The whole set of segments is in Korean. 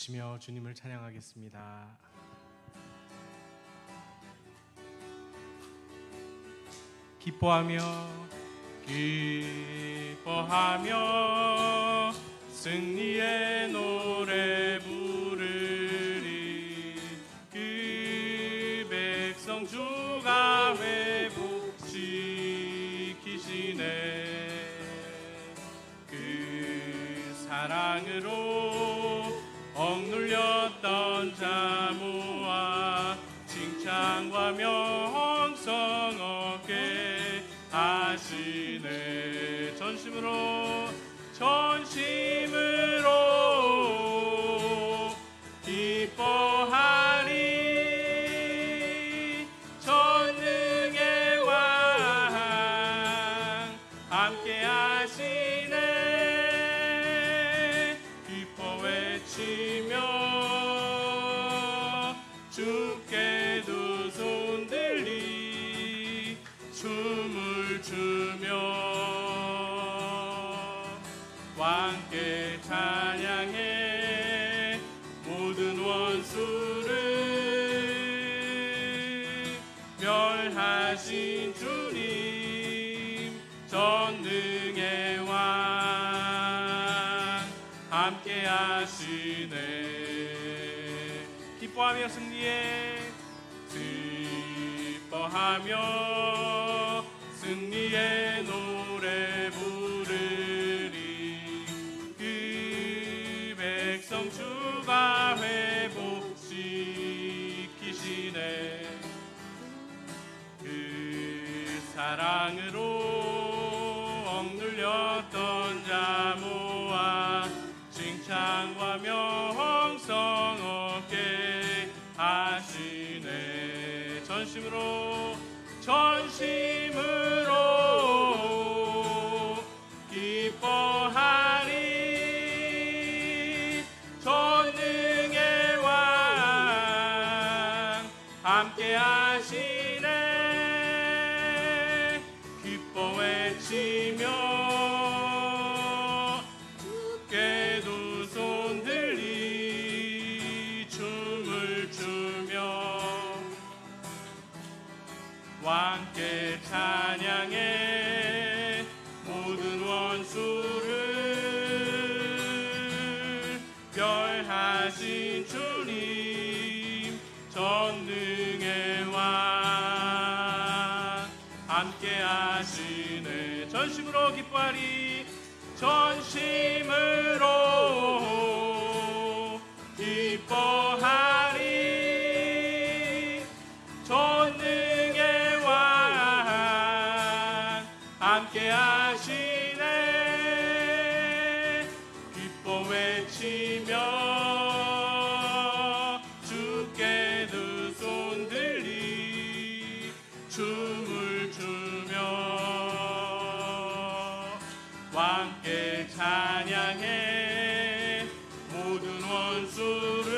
시며 주님을 찬양하겠습니다. 기뻐하며 승리의 노래 부르리. 그 백성 주가 회복시키시네. 그 사랑으로 억눌렸던 자 모아 칭찬과 명성 얻게 하시네. 전심으로 기뻐하리. 전능의 왕 함께 하시네. 기뻐 외치며 주께 두 손 들리 춤을 추며 왕께 찬양해. 모든 원수를 멸하신 주님 전능의 왕 함께 하시네. 기뻐하며 승리의 노래 부르리. 그 백성 주가 회복시키시네. 그 사랑으로 억눌렸던 자 모아 칭찬과 명성 얻게 하시네. 전심으로 기뻐하리. 전능의 왕 함께 하시네. 기뻐 외치며 주께 두 손 들리 춤을 추며 왕께 찬양해. 모든 원수를 멸하신 주님 전능의 왕 함께 하시네. 전심으로 기뻐하리. 전심으로 기뻐하리. 전능의 왕 함께 하시네. 기뻐 외치며 주께 두 손 들리 춤을 추며 왕께 찬양해. 모든 원수를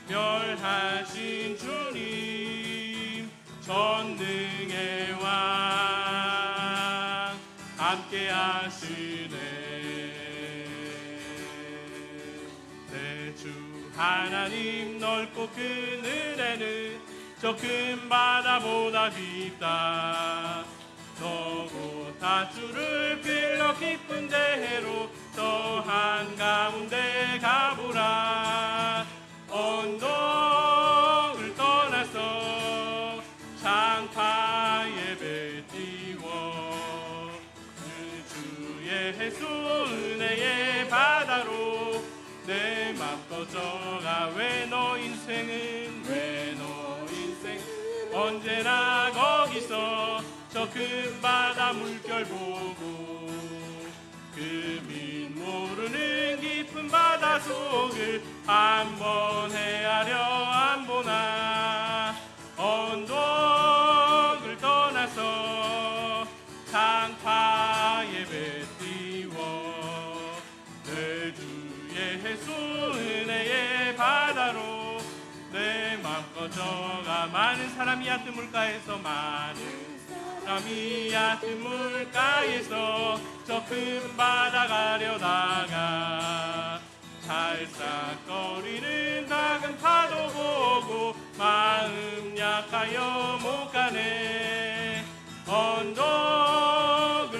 멸하신 주님 전능의 왕 함께 하시네. 내 주 하나님 넓고 그늘에는 저 큰 바다보다 깊다. 너고 다주를 빌려 깊은 데로 저 한가운데 가보라. 언덕을 떠나서 장파 예배 띄워 그 주의 해수 은혜의 바다로 내 맘 꺼져가. 왜 너 인생 언제나 거기서 저 큰 바다 물결 보고 그 민 모르는 깊은 바다 속을 한번 헤아려 안 보나. 언덕을 떠나서 장파 예배 띄워 내 주의 해수 은혜의 바다로 내 맘 꺼져가. 많은 사람이 얕은 물가에서 얕은 물가에서 저 큰 바다 가려다가 들썩거리는 작은 파도 보고 마음 약하여 못 가네. 언덕을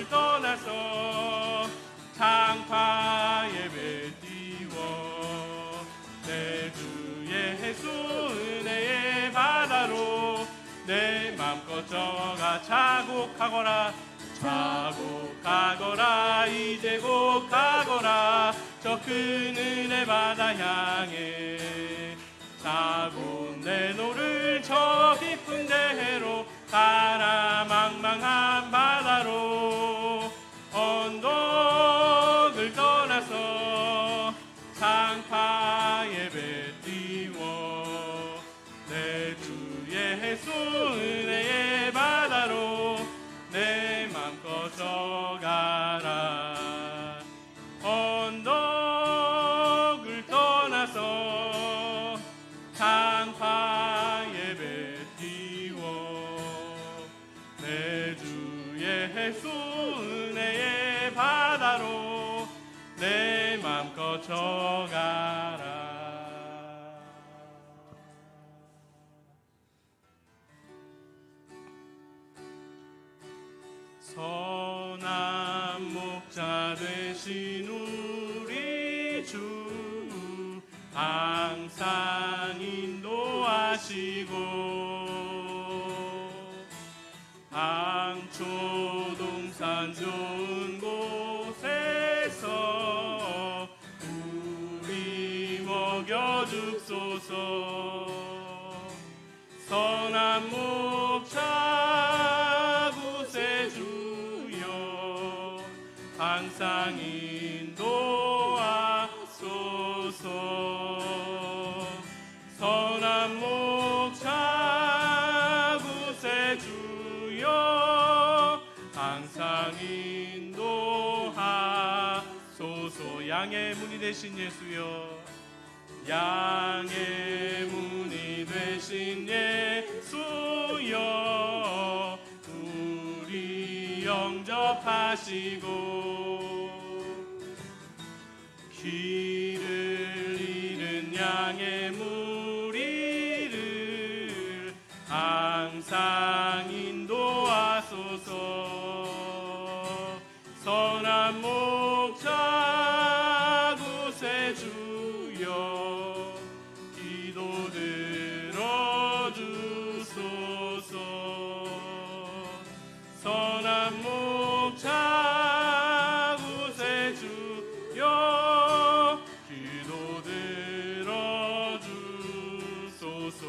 떠나서 장파 예배 띄워 내 주 예수 은혜의 바다로 내 맘껏 저가 자국하거라. 자국하거라. 이제 곧 가거라. 저 큰 은혜 바다 향해 자국 내노를 저 깊은 데로 가나. 망망한 바다로 언덕을 떠나서 장파 예배 띄워 내 주 예수 은혜의 바다로 내 맘껏 저가라. 언덕을 떠나서 장파 예배 띄워 내 주 예수 은혜의 바다로 내 맘껏 저가라. 선한 목자 되신 우리 주 항상 인도하시고 방초동산 좋은 곳에서 우리 먹여줍소서. 선한 목자 구세주여 항상 인도하소서. 선한 목자 구세주여 항상 인도하소서. 양의 문이 되신 예수여, 양의 문이 되신 예수여 우리 영접하시고 길을 잃은 양의 무리를 항상 인도하소서. 선한 목자 구세주여 기도 들어주소서. 선한 목자 구세주여 기도 들어주소서.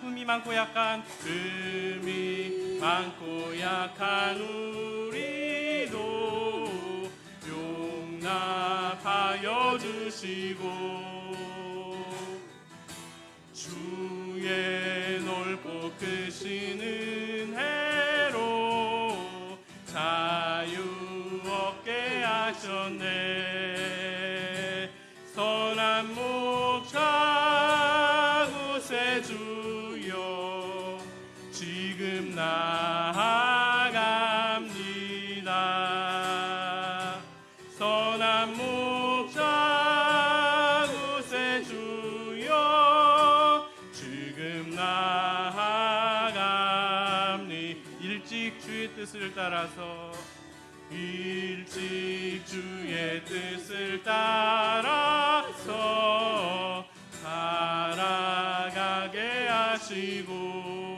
흠이 많고 약한 흠이 많고 약한 우리도 용납하여 주시고 주의 넓고 크신 은혜로 자유 얻게 하셨네. 선한 목자 구세주여 지금 나아갑니다. 선한 목자 구세주여 지금 나아갑니. 일찍 주의 뜻을 따라서 일찍 주의 뜻을 따라서 살아가게 하시고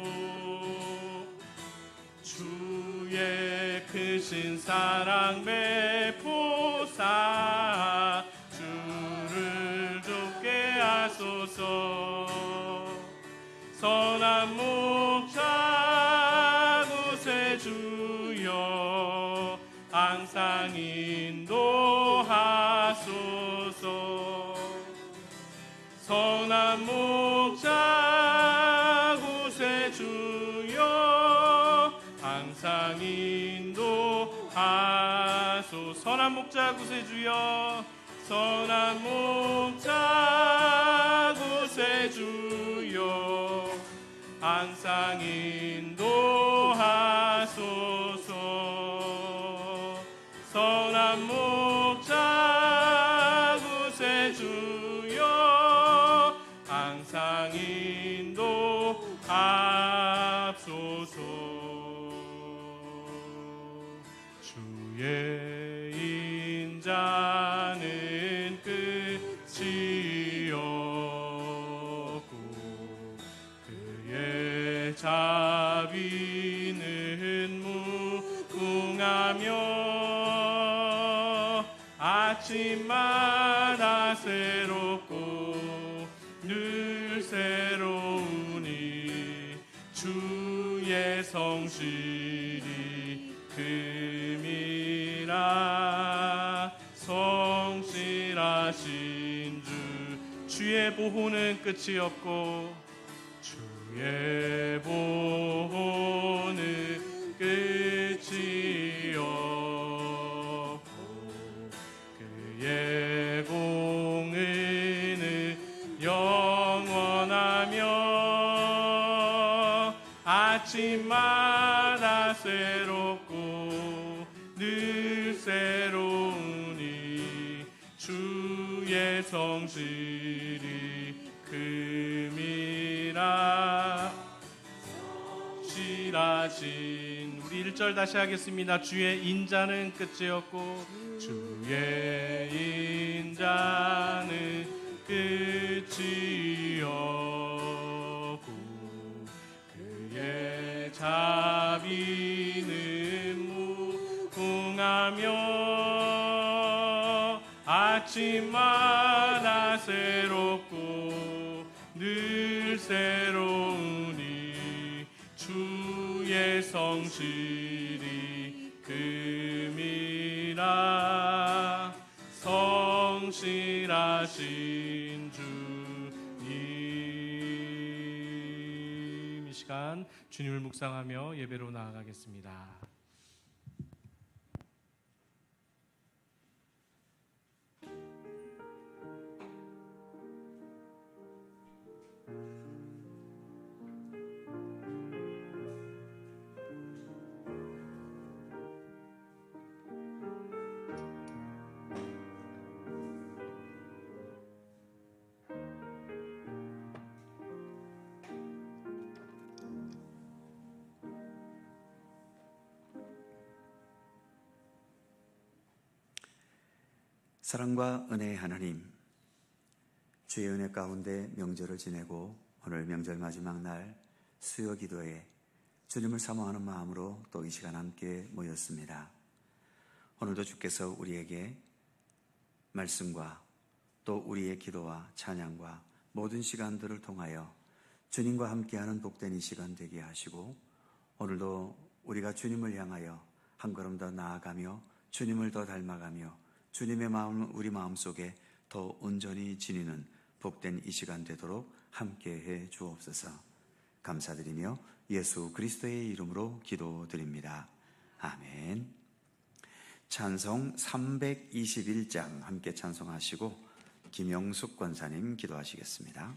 주의 크신 사랑 베푸사 주를 좁게 하소서. 선한 목자 구세주여 항상 인도하소서. 선한 목자 구세주여 항상 인도하소서. 선한 목자 구세주여 선한 목자 구세주여 항상 인도하소서. 선한 목자 구세주여 인자는 끝이 없고 그의 자비는 무궁하며 아침마다 새롭고 늘 새로우니 주의 성실이 금이라. 성실하신 주의 보호는 끝이 없고 주의 보호는 끝이 없고 그의 공의는 영원하며 아침마다 새롭고 늘 새로우니 주의 성실이 금이라. 실하신 우리 1절 다시 하겠습니다. 주의 인자는 끝이 없고 주의 인자는 끝이 없고 그의 자비는 무궁하며 아침마다 새롭고 늘 새로우니 주의 성실이 금이라. 성실하신 주님. 이 시간 주님을 묵상하며 예배로 나아가겠습니다. 사랑과 은혜의 하나님, 주의 은혜 가운데 명절을 지내고 오늘 명절 마지막 날 수요 기도에 주님을 사모하는 마음으로 또 이 시간 함께 모였습니다. 오늘도 주께서 우리에게 말씀과 또 우리의 기도와 찬양과 모든 시간들을 통하여 주님과 함께하는 복된 이 시간 되게 하시고, 오늘도 우리가 주님을 향하여 한 걸음 더 나아가며 주님을 더 닮아가며 주님의 마음을 우리 마음속에 더 온전히 지니는 복된 이 시간 되도록 함께해 주옵소서. 감사드리며 예수 그리스도의 이름으로 기도드립니다. 아멘. 찬송 321장 함께 찬송하시고 김영숙 권사님 기도하시겠습니다.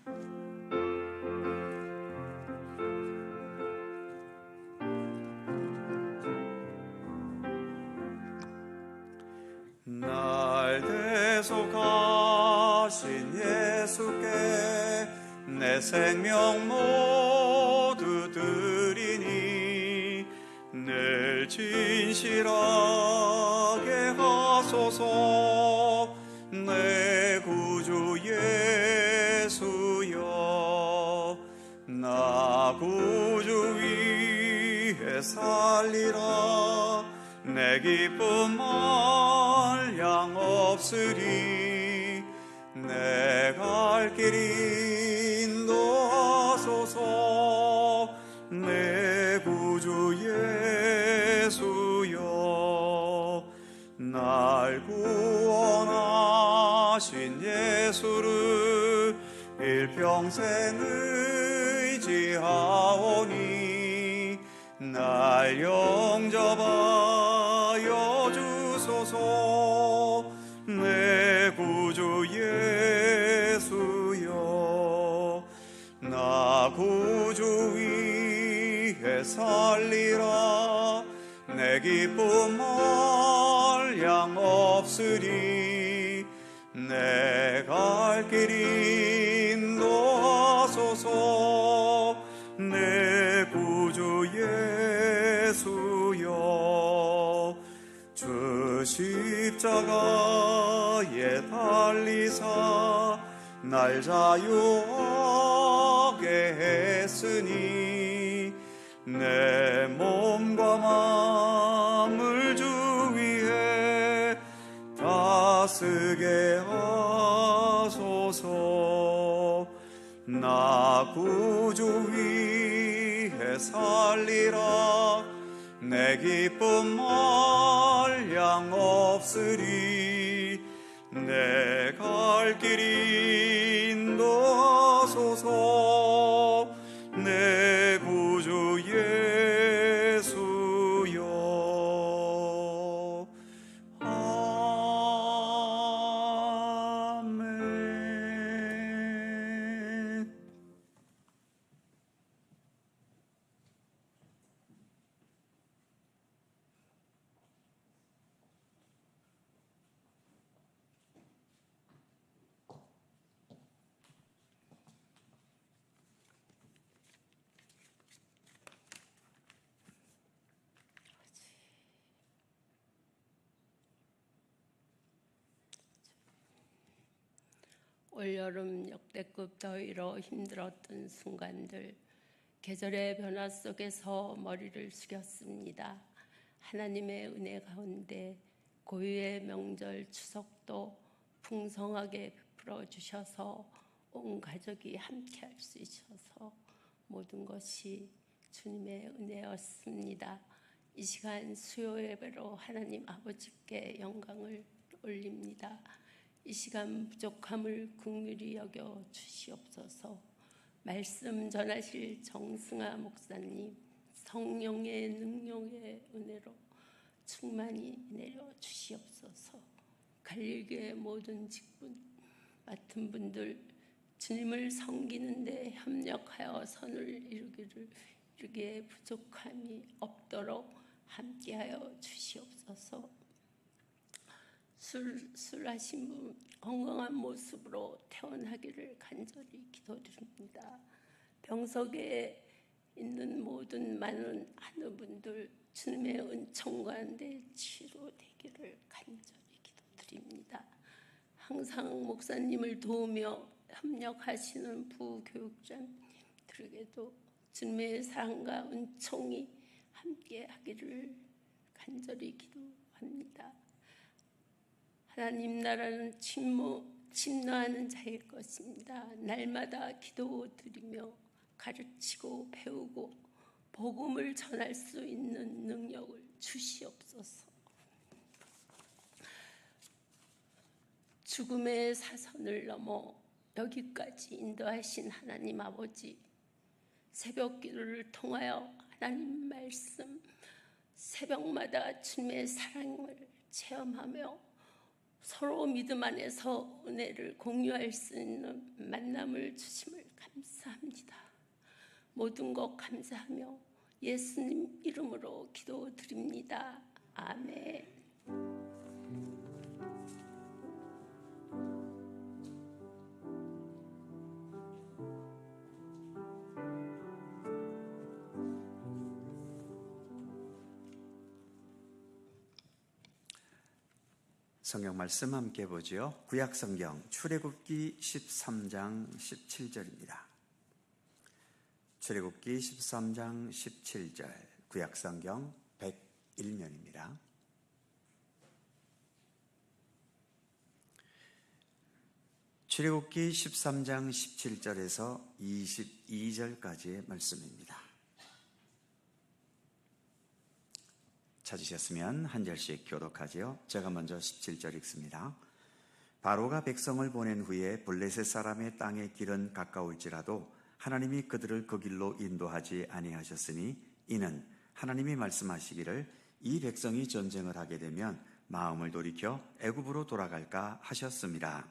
날 대속하신 예수께 내 생명 모두 드리니 늘 진실하게 하소서. 내 구주 예수여, 나 구주 위에 살리라. 내 기쁨 말량 없으리. 내 갈 길 인도하소서. 내 구주 예수여, 날 구원하신 예수를 일평생 의지하오니 날 영접하여 주소서. 내 구주 예수여, 나 구주 위에 살리라. 내 기쁨 말량 없으리. 내 갈 길 인도하소서. 내 구주 예수여, 주 십자가에 달리사 날 자유하게 했으니 내 몸과 마음을 주 위에 다스게 하소서. 나 구주 위에 살리라. 내 기쁨 한량 없으리. 내 갈 길이 인도하소서. 내 구주 예수여. 아멘. 올여름 역대급 더위로 힘들었던 순간들, 계절의 변화 속에서 머리를 숙였습니다. 하나님의 은혜 가운데 고유의 명절 추석도 풍성하게 베풀어 주셔서 온 가족이 함께 할 수 있어서 모든 것이 주님의 은혜였습니다. 이 시간 수요 예배로 하나님 아버지께 영광을 올립니다. 이 시간 부족함을 긍휼히 여겨 주시옵소서. 말씀 전하실 정승아 목사님, 성령의 능력의 은혜로 충만히 내려 주시옵소서. 갈릴교의 모든 직분 맡은 분들 주님을 섬기는 데 협력하여 선을 이루기에 부족함이 없도록 함께하여 주시옵소서. 술하신 분 건강한 모습으로 태어나기를 간절히 기도드립니다. 병석에 있는 모든 많은 하늘분들 주님의 은총 가운데 치료되기를 간절히 기도드립니다. 항상 목사님을 도우며 협력하시는 부교육자들에게도 주님의 사랑과 은총이 함께하기를 간절히 기도합니다. 하나님 나라는 침노하는 자일 것입니다. 날마다 기도드리며 가르치고 배우고 복음을 전할 수 있는 능력을 주시옵소서. 죽음의 사선을 넘어 여기까지 인도하신 하나님 아버지, 새벽 기도를 통하여 하나님 말씀, 새벽마다 주님의 사랑을 체험하며 서로 믿음 안에서 은혜를 공유할 수 있는 만남을 주심을 감사합니다. 모든 것 감사하며 예수님 이름으로 기도드립니다. 아멘. 성경 말씀 함께 보지요. 구약 성경 출애굽기 13장 17절입니다. 출애굽기 13장 17절 구약 성경 101면입니다. 출애굽기 13장 17절에서 22절까지의 말씀입니다. 찾으셨으면 한 절씩 교독하지요. 제가 먼저 17절 읽습니다. 바로가 백성을 보낸 후에 블레셋 사람의 땅의 길은 가까울지라도 하나님이 그들을 그 길로 인도하지 아니하셨으니 이는 하나님이 말씀하시기를 이 백성이 전쟁을 하게 되면 마음을 돌이켜 애굽으로 돌아갈까 하셨습니다.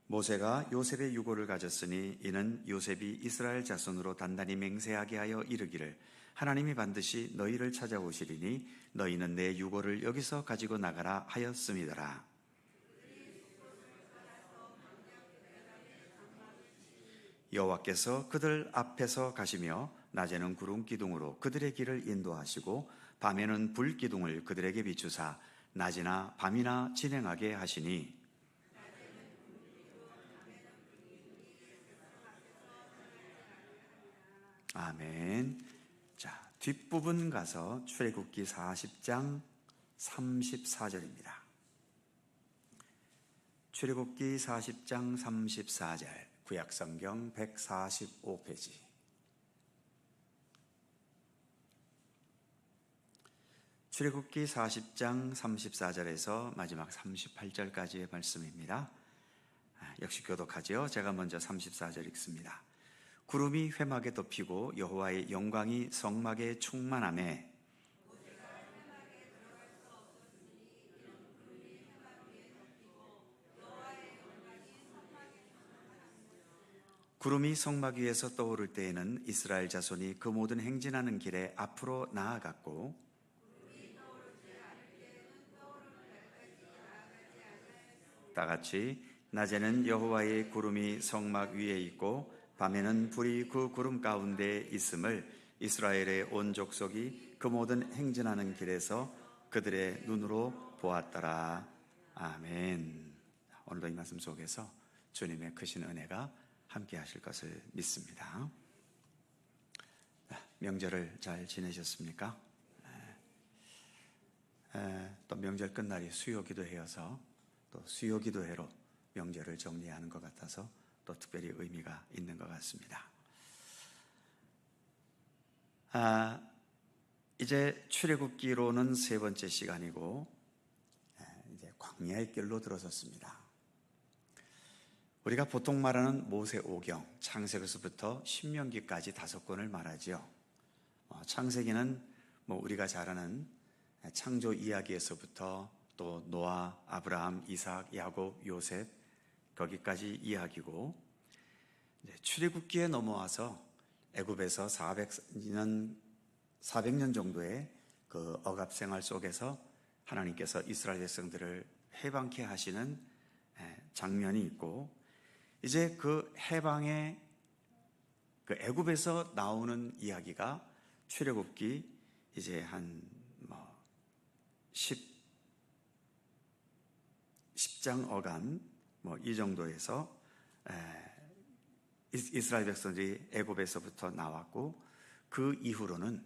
모세가 요셉의 유고를 가졌으니 이는 요셉이 이스라엘 자손으로 단단히 맹세하게 하여 이르기를 하나님이 반드시 너희를 찾아오시리니 너희는 내 유고를 여기서 가지고 나가라 하였음이더라. 여호와께서 그들 앞에서 가시며 낮에는 구름 기둥으로 그들의 길을 인도하시고 밤에는 불 기둥을 그들에게 비추사 낮이나 밤이나 진행하게 하시니 아멘. 자, 뒷부분 가서 출애굽기 40장 34절입니다. 출애굽기 40장 34절, 구약성경 145페이지. 출애굽기 40장 34절에서 마지막 38절까지의 말씀입니다. 역시 교독하죠. 제가 먼저 34절 읽습니다. 구름이 회막에 덮이고 여호와의 영광이 성막에 충만하매 구름이 성막 위에서 떠오를 때에는 이스라엘 자손이 그 모든 행진하는 길에 앞으로 나아갔고 다같이 낮에는 여호와의 구름이 성막 위에 있고 밤에는 불이 그 구름 가운데 있음을 이스라엘의 온 족속이 그 모든 행진하는 길에서 그들의 눈으로 보았더라. 아멘. 오늘도 이 말씀 속에서 주님의 크신 은혜가 함께 하실 것을 믿습니다. 명절을 잘 지내셨습니까? 또 명절 끝날이 수요 기도회여서 또 수요 기도회로 명절을 정리하는 것 같아서 또 특별히 의미가 있는 것 같습니다. 이제 출애굽기로는 세 번째 시간이고 이제 광야의 길로 들어섰습니다. 우리가 보통 말하는 모세오경, 창세기서부터 신명기까지 5권을 말하지요. 창세기는 우리가 잘 아는 창조 이야기에서부터 또 노아, 아브라함, 이삭, 야곱, 요셉 거기까지 이야기고, 출애굽기에 넘어와서 애굽에서 400년 정도의 그 억압 생활 속에서 하나님께서 이스라엘 백성들을 해방케 하시는 장면이 있고, 이제 그 해방의 그 애굽에서 나오는 이야기가 출애굽기 이제 한 10장 어간 이 정도에서 이스라엘 백성들이 애굽에서부터 나왔고, 그 이후로는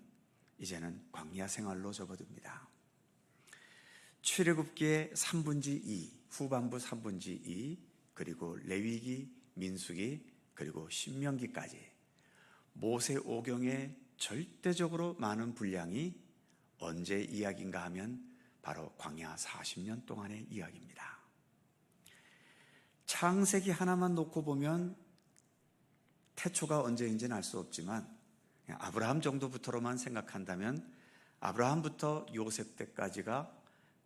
이제는 광야 생활로 접어듭니다. 출애굽기의 3분지 2, 후반부 3분지 2, 그리고 레위기, 민수기, 그리고 신명기까지 모세오경의 절대적으로 많은 분량이 언제 이야기인가 하면 바로 광야 40년 동안의 이야기입니다. 창세기 하나만 놓고 보면 태초가 언제인지는 알 수 없지만 아브라함 정도부터로만 생각한다면 아브라함부터 요셉 때까지가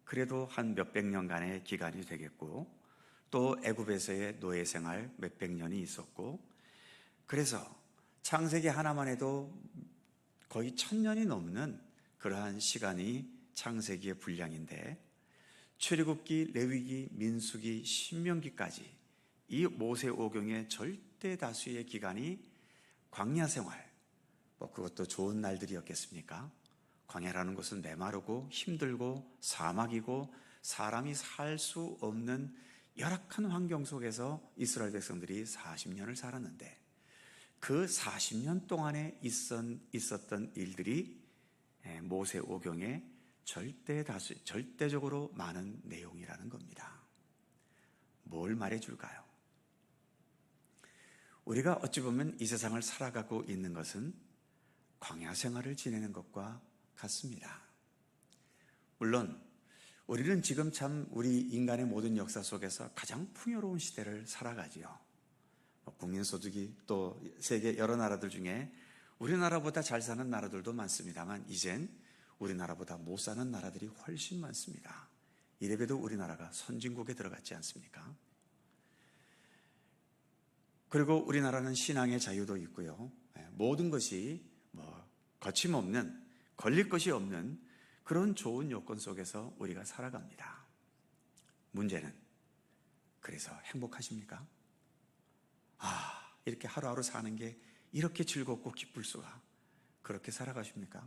그래도 한 몇백 년간의 기간이 되겠고, 또 애굽에서의 노예 생활 몇백 년이 있었고, 그래서 창세기 하나만 해도 거의 1000년이 넘는 그러한 시간이 창세기의 분량인데, 출애굽기, 레위기, 민수기, 신명기까지 이 모세오경의 절대 다수의 기간이 광야 생활, 그것도 좋은 날들이었겠습니까? 광야라는 것은 메마르고 힘들고 사막이고 사람이 살 수 없는 열악한 환경 속에서 이스라엘 백성들이 40년을 살았는데, 그 40년 동안에 있었던 일들이 모세오경의 절대적으로 많은 내용이라는 겁니다. 뭘 말해줄까요? 우리가 어찌 보면 이 세상을 살아가고 있는 것은 광야 생활을 지내는 것과 같습니다. 물론 우리는 지금 참 우리 인간의 모든 역사 속에서 가장 풍요로운 시대를 살아가지요. 국민소득이 또 세계 여러 나라들 중에 우리나라보다 잘 사는 나라들도 많습니다만, 이젠 우리나라보다 못 사는 나라들이 훨씬 많습니다. 이래봬도 우리나라가 선진국에 들어갔지 않습니까? 그리고 우리나라는 신앙의 자유도 있고요. 모든 것이 거침없는, 걸릴 것이 없는 그런 좋은 요건 속에서 우리가 살아갑니다. 문제는, 그래서 행복하십니까? 이렇게 하루하루 사는 게 이렇게 즐겁고 기쁠 수가, 그렇게 살아가십니까?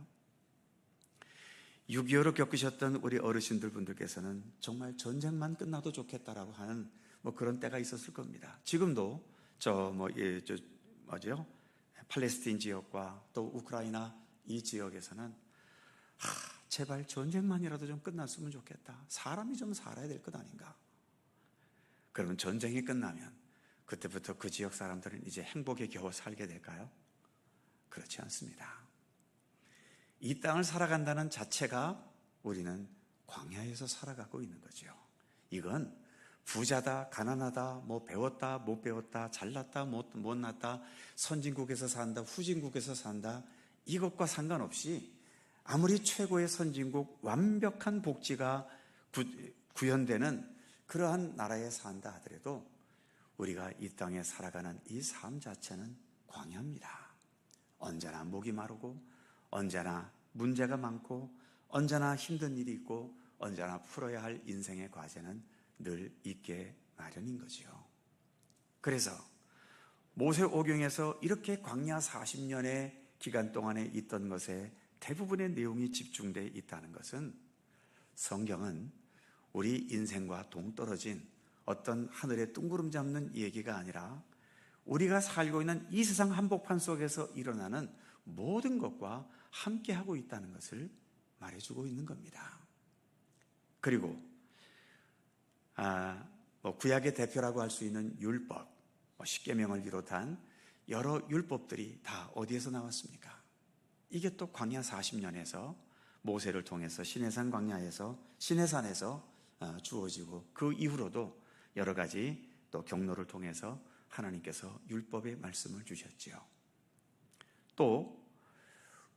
6.25를 겪으셨던 우리 어르신들 분들께서는 정말 전쟁만 끝나도 좋겠다라고 하는 그런 때가 있었을 겁니다. 지금도 팔레스틴 지역과 또 우크라이나 이 지역에서는 제발 전쟁만이라도 좀 끝났으면 좋겠다. 사람이 좀 살아야 될 것 아닌가? 그러면 전쟁이 끝나면 그때부터 그 지역 사람들은 이제 행복에 겨우 살게 될까요? 그렇지 않습니다. 이 땅을 살아간다는 자체가 우리는 광야에서 살아가고 있는 거죠. 이건 부자다, 가난하다, 배웠다, 못 배웠다, 잘났다, 못났다, 선진국에서 산다, 후진국에서 산다, 이것과 상관없이 아무리 최고의 선진국, 완벽한 복지가 구현되는 그러한 나라에 산다 하더라도 우리가 이 땅에 살아가는 이 삶 자체는 광야입니다. 언제나 목이 마르고, 언제나 문제가 많고, 언제나 힘든 일이 있고, 언제나 풀어야 할 인생의 과제는 늘 있게 마련인 거지요. 그래서 모세오경에서 이렇게 광야 40년의 기간 동안에 있던 것에 대부분의 내용이 집중되어 있다는 것은, 성경은 우리 인생과 동떨어진 어떤 하늘에 뜬구름 잡는 얘기가 아니라 우리가 살고 있는 이 세상 한복판 속에서 일어나는 모든 것과 함께하고 있다는 것을 말해주고 있는 겁니다. 그리고 구약의 대표라고 할 수 있는 율법, 십계명을 비롯한 여러 율법들이 다 어디에서 나왔습니까? 이게 또 광야 40년에서 모세를 통해서 시내산 광야에서, 시내산에서 주어지고, 그 이후로도 여러 가지 또 경로를 통해서 하나님께서 율법의 말씀을 주셨지요. 또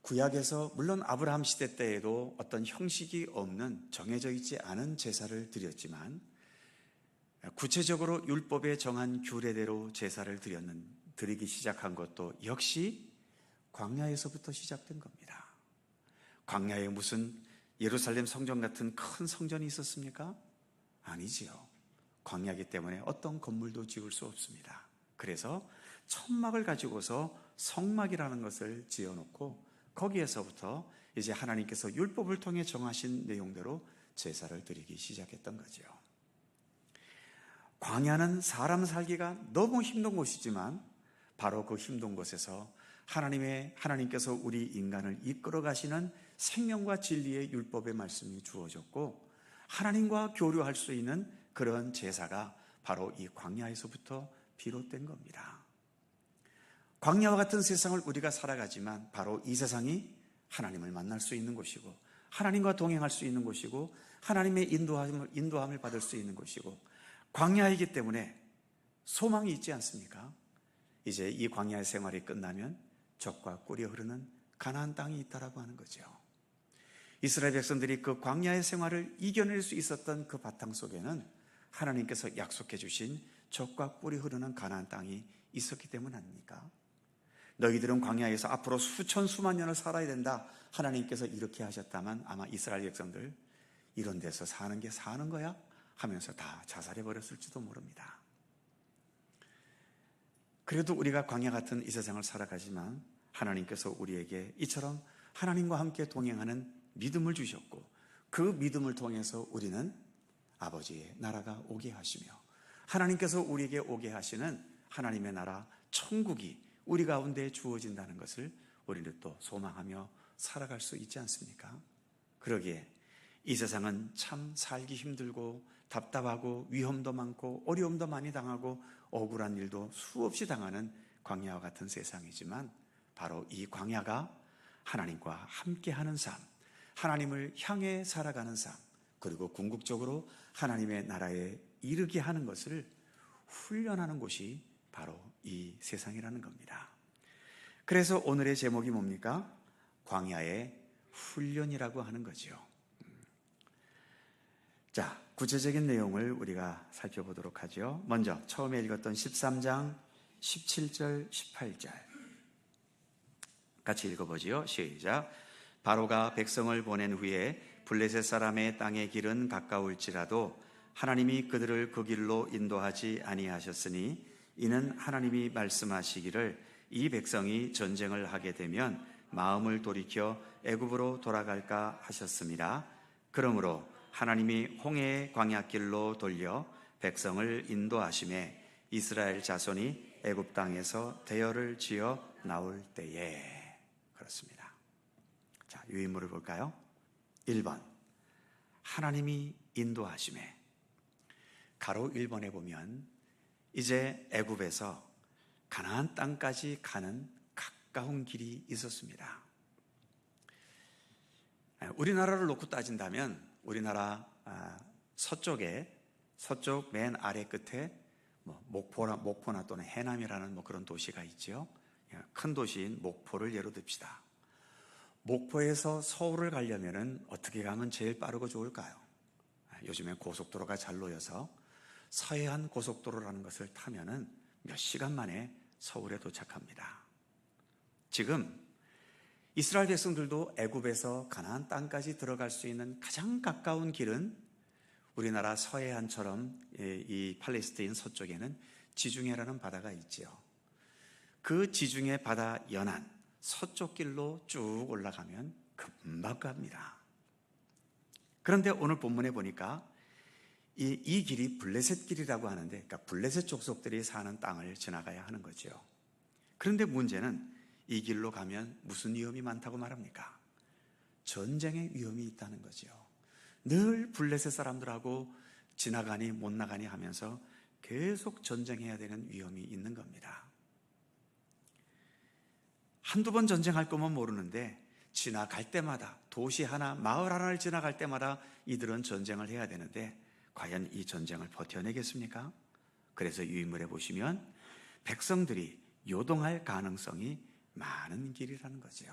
구약에서 물론 아브라함 시대 때에도 어떤 형식이 없는, 정해져 있지 않은 제사를 드렸지만, 구체적으로 율법에 정한 규례대로 제사를 드리기 시작한 것도 역시 광야에서부터 시작된 겁니다. 광야에 무슨 예루살렘 성전 같은 큰 성전이 있었습니까? 아니지요. 광야이기 때문에 어떤 건물도 지을 수 없습니다. 그래서 천막을 가지고서 성막이라는 것을 지어놓고, 거기에서부터 이제 하나님께서 율법을 통해 정하신 내용대로 제사를 드리기 시작했던 거죠. 광야는 사람 살기가 너무 힘든 곳이지만 바로 그 힘든 곳에서 하나님께서 우리 인간을 이끌어 가시는 생명과 진리의 율법의 말씀이 주어졌고, 하나님과 교류할 수 있는 그런 제사가 바로 이 광야에서부터 비롯된 겁니다. 광야와 같은 세상을 우리가 살아가지만 바로 이 세상이 하나님을 만날 수 있는 곳이고, 하나님과 동행할 수 있는 곳이고, 하나님의 인도함을 받을 수 있는 곳이고, 광야이기 때문에 소망이 있지 않습니까? 이제 이 광야의 생활이 끝나면 젖과 꿀이 흐르는 가나안 땅이 있다라고 하는 거죠. 이스라엘 백성들이 그 광야의 생활을 이겨낼 수 있었던 그 바탕 속에는 하나님께서 약속해 주신 젖과 꿀이 흐르는 가나안 땅이 있었기 때문 아닙니까? 너희들은 광야에서 앞으로 수천 수만 년을 살아야 된다, 하나님께서 이렇게 하셨다면 아마 이스라엘 백성들 이런 데서 사는 게 사는 거야? 하면서 다 자살해 버렸을지도 모릅니다. 그래도 우리가 광야 같은 이 세상을 살아가지만 하나님께서 우리에게 이처럼 하나님과 함께 동행하는 믿음을 주셨고, 그 믿음을 통해서 우리는 아버지의 나라가 오게 하시며, 하나님께서 우리에게 오게 하시는 하나님의 나라 천국이 우리 가운데 주어진다는 것을 우리는 또 소망하며 살아갈 수 있지 않습니까? 그러기에 이 세상은 참 살기 힘들고 답답하고 위험도 많고 어려움도 많이 당하고 억울한 일도 수없이 당하는 광야와 같은 세상이지만, 바로 이 광야가 하나님과 함께하는 삶, 하나님을 향해 살아가는 삶, 그리고 궁극적으로 하나님의 나라에 이르게 하는 것을 훈련하는 곳이 바로 이 세상이라는 겁니다. 그래서 오늘의 제목이 뭡니까? 광야의 훈련이라고 하는 거죠. 자, 구체적인 내용을 우리가 살펴보도록 하죠. 먼저 처음에 읽었던 13장 17절 18절 같이 읽어보지요. 시작. 바로가 백성을 보낸 후에 블레셋 사람의 땅의 길은 가까울지라도 하나님이 그들을 그 길로 인도하지 아니하셨으니 이는 하나님이 말씀하시기를 이 백성이 전쟁을 하게 되면 마음을 돌이켜 애굽으로 돌아갈까 하셨습니다. 그러므로 하나님이 홍해의 광야길로 돌려 백성을 인도하심에 이스라엘 자손이 애굽 땅에서 대열을 지어 나올 때에. 그렇습니다. 자, 유인물을 볼까요? 1번 하나님이 인도하심에. 가로 1번에 보면 이제 애굽에서 가나안 땅까지 가는 가까운 길이 있었습니다. 우리나라를 놓고 따진다면 우리나라 서쪽 맨 아래 끝에 목포나 또는 해남이라는 그런 도시가 있죠. 큰 도시인 목포를 예로 듭시다. 목포에서 서울을 가려면 어떻게 가면 제일 빠르고 좋을까요? 요즘에 고속도로가 잘 놓여서 서해안 고속도로라는 것을 타면은 몇 시간 만에 서울에 도착합니다. 지금 이스라엘 백성들도 애굽에서 가나안 땅까지 들어갈 수 있는 가장 가까운 길은 우리나라 서해안처럼 이 팔레스타인 서쪽에는 지중해라는 바다가 있지요. 그 지중해 바다 연안 서쪽 길로 쭉 올라가면 금방 갑니다. 그런데 오늘 본문에 보니까 이 길이 블레셋 길이라고 하는데, 그러니까 블레셋 족속들이 사는 땅을 지나가야 하는 거죠. 그런데 문제는 이 길로 가면 무슨 위험이 많다고 말합니까? 전쟁의 위험이 있다는 거죠. 늘 블레셋 사람들하고 지나가니 못 나가니 하면서 계속 전쟁해야 되는 위험이 있는 겁니다. 한두 번 전쟁할 거면 모르는데 지나갈 때마다 도시 하나, 마을 하나를 지나갈 때마다 이들은 전쟁을 해야 되는데 과연 이 전쟁을 버텨내겠습니까? 그래서 유인물에 보시면 백성들이 요동할 가능성이 많은 길이라는 거죠.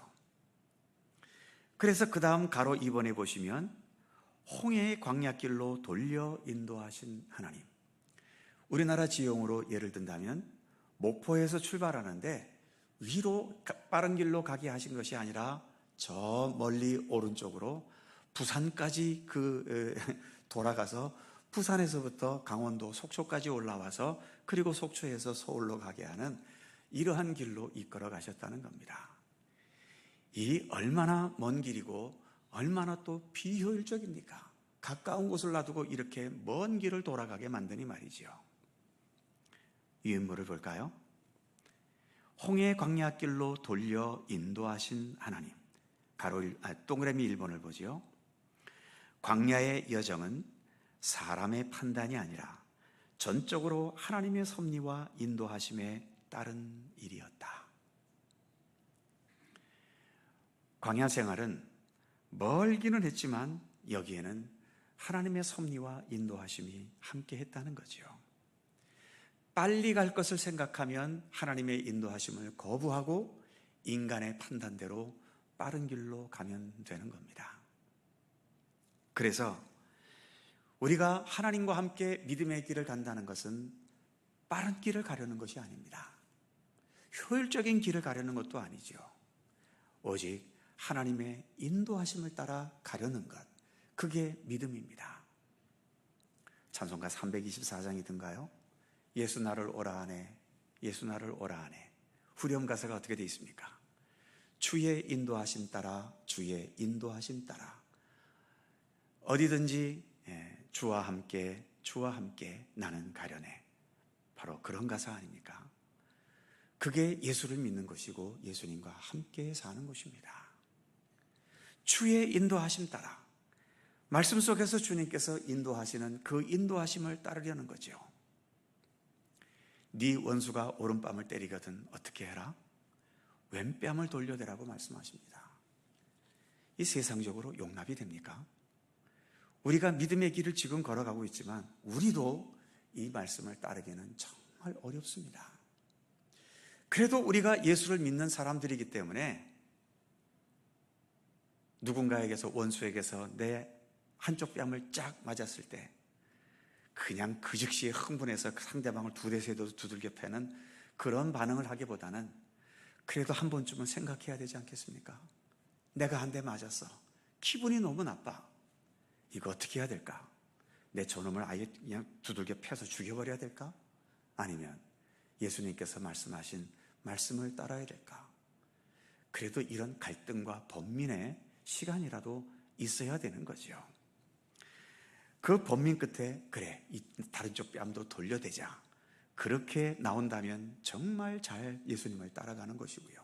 그래서 그 다음 가로 2번에 보시면 홍해의 광야길로 돌려 인도하신 하나님. 우리나라 지형으로 예를 든다면 목포에서 출발하는데 위로 빠른 길로 가게 하신 것이 아니라 저 멀리 오른쪽으로 부산까지 돌아가서 부산에서부터 강원도 속초까지 올라와서 그리고 속초에서 서울로 가게 하는 이러한 길로 이끌어 가셨다는 겁니다. 이 얼마나 먼 길이고 얼마나 또 비효율적입니까? 가까운 곳을 놔두고 이렇게 먼 길을 돌아가게 만드니 말이지요. 유인물을 볼까요? 홍해 광야길로 돌려 인도하신 하나님. 동그라미 1번을 보지요. 광야의 여정은 사람의 판단이 아니라 전적으로 하나님의 섭리와 인도하심에 따른 일이었다. 광야 생활은 멀기는 했지만 여기에는 하나님의 섭리와 인도하심이 함께 했다는 거죠. 빨리 갈 것을 생각하면 하나님의 인도하심을 거부하고 인간의 판단대로 빠른 길로 가면 되는 겁니다. 그래서 우리가 하나님과 함께 믿음의 길을 간다는 것은 빠른 길을 가려는 것이 아닙니다. 효율적인 길을 가려는 것도 아니죠. 오직 하나님의 인도하심을 따라 가려는 것, 그게 믿음입니다. 찬송가 324장이든가요? 예수 나를 오라 하네, 예수 나를 오라 하네. 후렴 가사가 어떻게 되어 있습니까? 주의 인도하심 따라, 주의 인도하심 따라. 어디든지 주와 함께 나는 가려네. 바로 그런 가사 아닙니까? 그게 예수를 믿는 것이고 예수님과 함께 사는 것입니다. 주의 인도하심 따라. 말씀 속에서 주님께서 인도하시는 그 인도하심을 따르려는 거죠. 네 원수가 오른뺨을 때리거든 어떻게 해라? 왼뺨을 돌려대라고 말씀하십니다. 이 세상적으로 용납이 됩니까? 우리가 믿음의 길을 지금 걸어가고 있지만 우리도 이 말씀을 따르기는 정말 어렵습니다. 그래도 우리가 예수를 믿는 사람들이기 때문에 누군가에게서, 원수에게서 내 한쪽 뺨을 쫙 맞았을 때 그냥 그 즉시에 흥분해서 상대방을 두 대 세 대 두들겨 패는 그런 반응을 하기보다는 그래도 한 번쯤은 생각해야 되지 않겠습니까? 내가 한 대 맞았어. 기분이 너무 나빠. 이거 어떻게 해야 될까? 내 저놈을 아예 그냥 두들겨 패서 죽여버려야 될까? 아니면 예수님께서 말씀하신 말씀을 따라야 될까? 그래도 이런 갈등과 번민의 시간이라도 있어야 되는 거죠. 그 번민 끝에 그래, 이 다른 쪽 뺨도 돌려대자, 그렇게 나온다면 정말 잘 예수님을 따라가는 것이고요.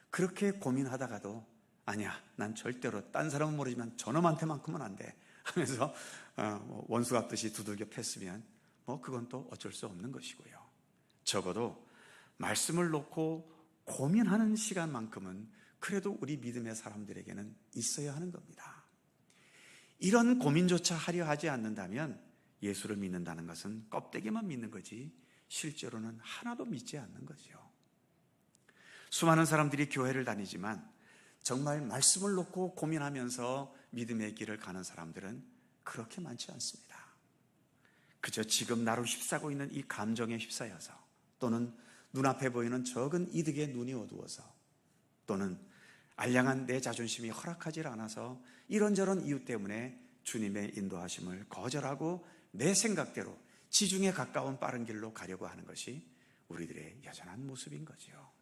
그렇게 고민하다가도 아니야, 난 절대로 딴 사람은 모르지만 저놈한테만큼은 안 돼 하면서 원수 같듯이 두들겨 팼으면 그건 또 어쩔 수 없는 것이고요. 적어도 말씀을 놓고 고민하는 시간만큼은 그래도 우리 믿음의 사람들에게는 있어야 하는 겁니다. 이런 고민조차 하려 하지 않는다면 예수를 믿는다는 것은 껍데기만 믿는 거지 실제로는 하나도 믿지 않는 거죠. 수많은 사람들이 교회를 다니지만 정말 말씀을 놓고 고민하면서 믿음의 길을 가는 사람들은 그렇게 많지 않습니다. 그저 지금 나로 휩싸고 있는 이 감정에 휩싸여서, 또는 눈앞에 보이는 적은 이득에 눈이 어두워서, 또는 알량한 내 자존심이 허락하지 않아서 이런저런 이유 때문에 주님의 인도하심을 거절하고 내 생각대로 지중해 가까운 빠른 길로 가려고 하는 것이 우리들의 여전한 모습인 거죠.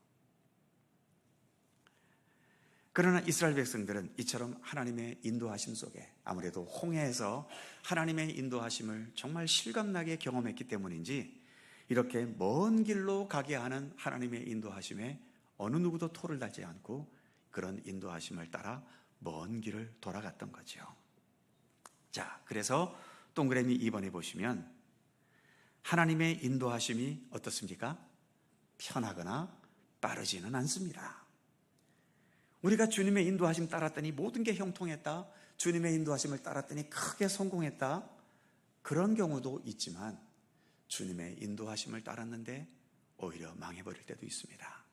그러나 이스라엘 백성들은 이처럼 하나님의 인도하심 속에, 아무래도 홍해에서 하나님의 인도하심을 정말 실감나게 경험했기 때문인지 이렇게 먼 길로 가게 하는 하나님의 인도하심에 어느 누구도 토를 달지 않고 그런 인도하심을 따라 먼 길을 돌아갔던 거죠. 자, 그래서 동그라미 2번에 보시면 하나님의 인도하심이 어떻습니까? 편하거나 빠르지는 않습니다. 우리가 주님의 인도하심 따랐더니 모든 게 형통했다, 주님의 인도하심을 따랐더니 크게 성공했다, 그런 경우도 있지만 주님의 인도하심을 따랐는데 오히려 망해버릴 때도 있습니다.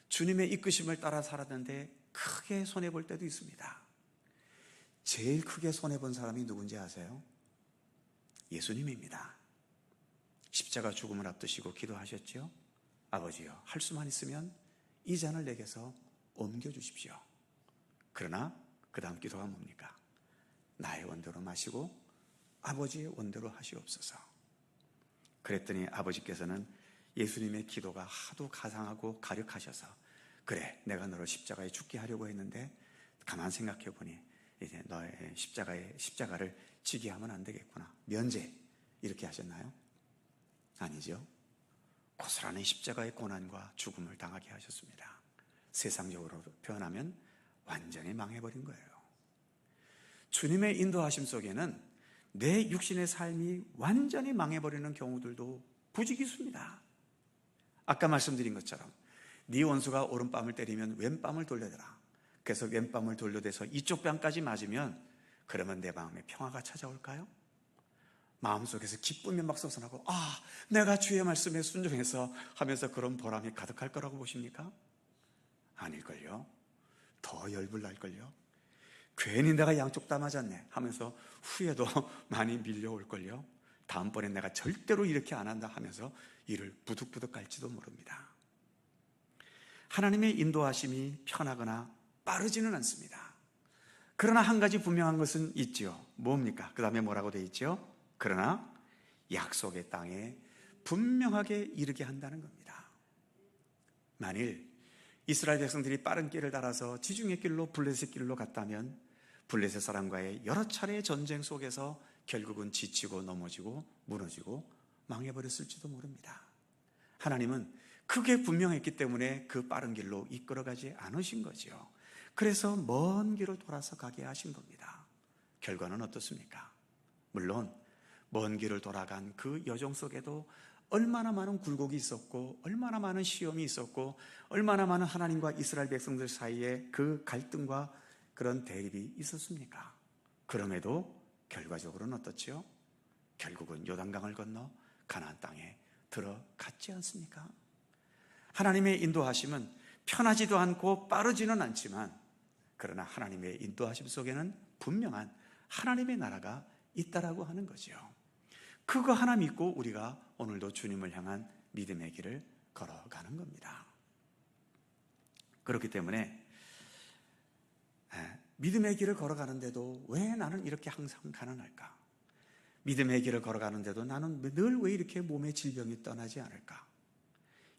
주님의 이끄심을 따라 살았는데 크게 손해볼 때도 있습니다. 제일 크게 손해본 사람이 누군지 아세요? 예수님입니다. 십자가 죽음을 앞두시고 기도하셨죠? 아버지여, 할 수만 있으면 이 잔을 내게서 옮겨주십시오. 그러나 그 다음 기도가 뭡니까? 나의 원대로 마시고 아버지의 원대로 하시옵소서. 그랬더니 아버지께서는 예수님의 기도가 하도 가상하고 가력하셔서 그래, 내가 너를 십자가에 죽게 하려고 했는데 가만 생각해 보니 이제 너의 십자가를 지게 하면 안 되겠구나, 면제, 이렇게 하셨나요? 아니죠. 고스란히 십자가의 고난과 죽음을 당하게 하셨습니다. 세상적으로 표현하면 완전히 망해버린 거예요. 주님의 인도하심 속에는 내 육신의 삶이 완전히 망해버리는 경우들도 부지기수입니다. 아까 말씀드린 것처럼 네 원수가 오른뺨을 때리면 왼뺨을 돌려대라. 그래서 왼뺨을 돌려대서 이쪽 뺨까지 맞으면 그러면 내 마음에 평화가 찾아올까요? 마음속에서 기쁨이 막 솟아나고 내가 주의 말씀에 순종해서 하면서 그런 보람이 가득할 거라고 보십니까? 아닐걸요. 더 열불 날걸요. 괜히 내가 양쪽 다 맞았네 하면서 후회도 많이 밀려올걸요. 다음번엔 내가 절대로 이렇게 안 한다 하면서 이를 부득부득 갈지도 모릅니다. 하나님의 인도하심이 편하거나 빠르지는 않습니다. 그러나 한 가지 분명한 것은 있지요. 뭡니까? 그 다음에 뭐라고 되어 있지요? 그러나 약속의 땅에 분명하게 이르게 한다는 겁니다. 만일 이스라엘 백성들이 빠른 길을 따라서 지중해 길로 블레셋 길로 갔다면 블레셋 사람과의 여러 차례의 전쟁 속에서 결국은 지치고 넘어지고 무너지고 망해버렸을지도 모릅니다. 하나님은 그게 분명했기 때문에 그 빠른 길로 이끌어가지 않으신 거죠. 그래서 먼 길을 돌아서 가게 하신 겁니다. 결과는 어떻습니까? 물론 먼 길을 돌아간 그 여정 속에도 얼마나 많은 굴곡이 있었고, 얼마나 많은 시험이 있었고, 얼마나 많은 하나님과 이스라엘 백성들 사이에 그 갈등과 그런 대립이 있었습니까? 그럼에도 결과적으로는 어떻지요? 결국은 요단강을 건너 가나안 땅에 들어갔지 않습니까? 하나님의 인도하심은 편하지도 않고 빠르지는 않지만, 그러나 하나님의 인도하심 속에는 분명한 하나님의 나라가 있다라고 하는 거죠. 그거 하나 믿고 우리가 오늘도 주님을 향한 믿음의 길을 걸어가는 겁니다. 그렇기 때문에 믿음의 길을 걸어가는데도 왜 나는 이렇게 항상 가난할까? 믿음의 길을 걸어가는데도 나는 늘 왜 이렇게 몸의 질병이 떠나지 않을까?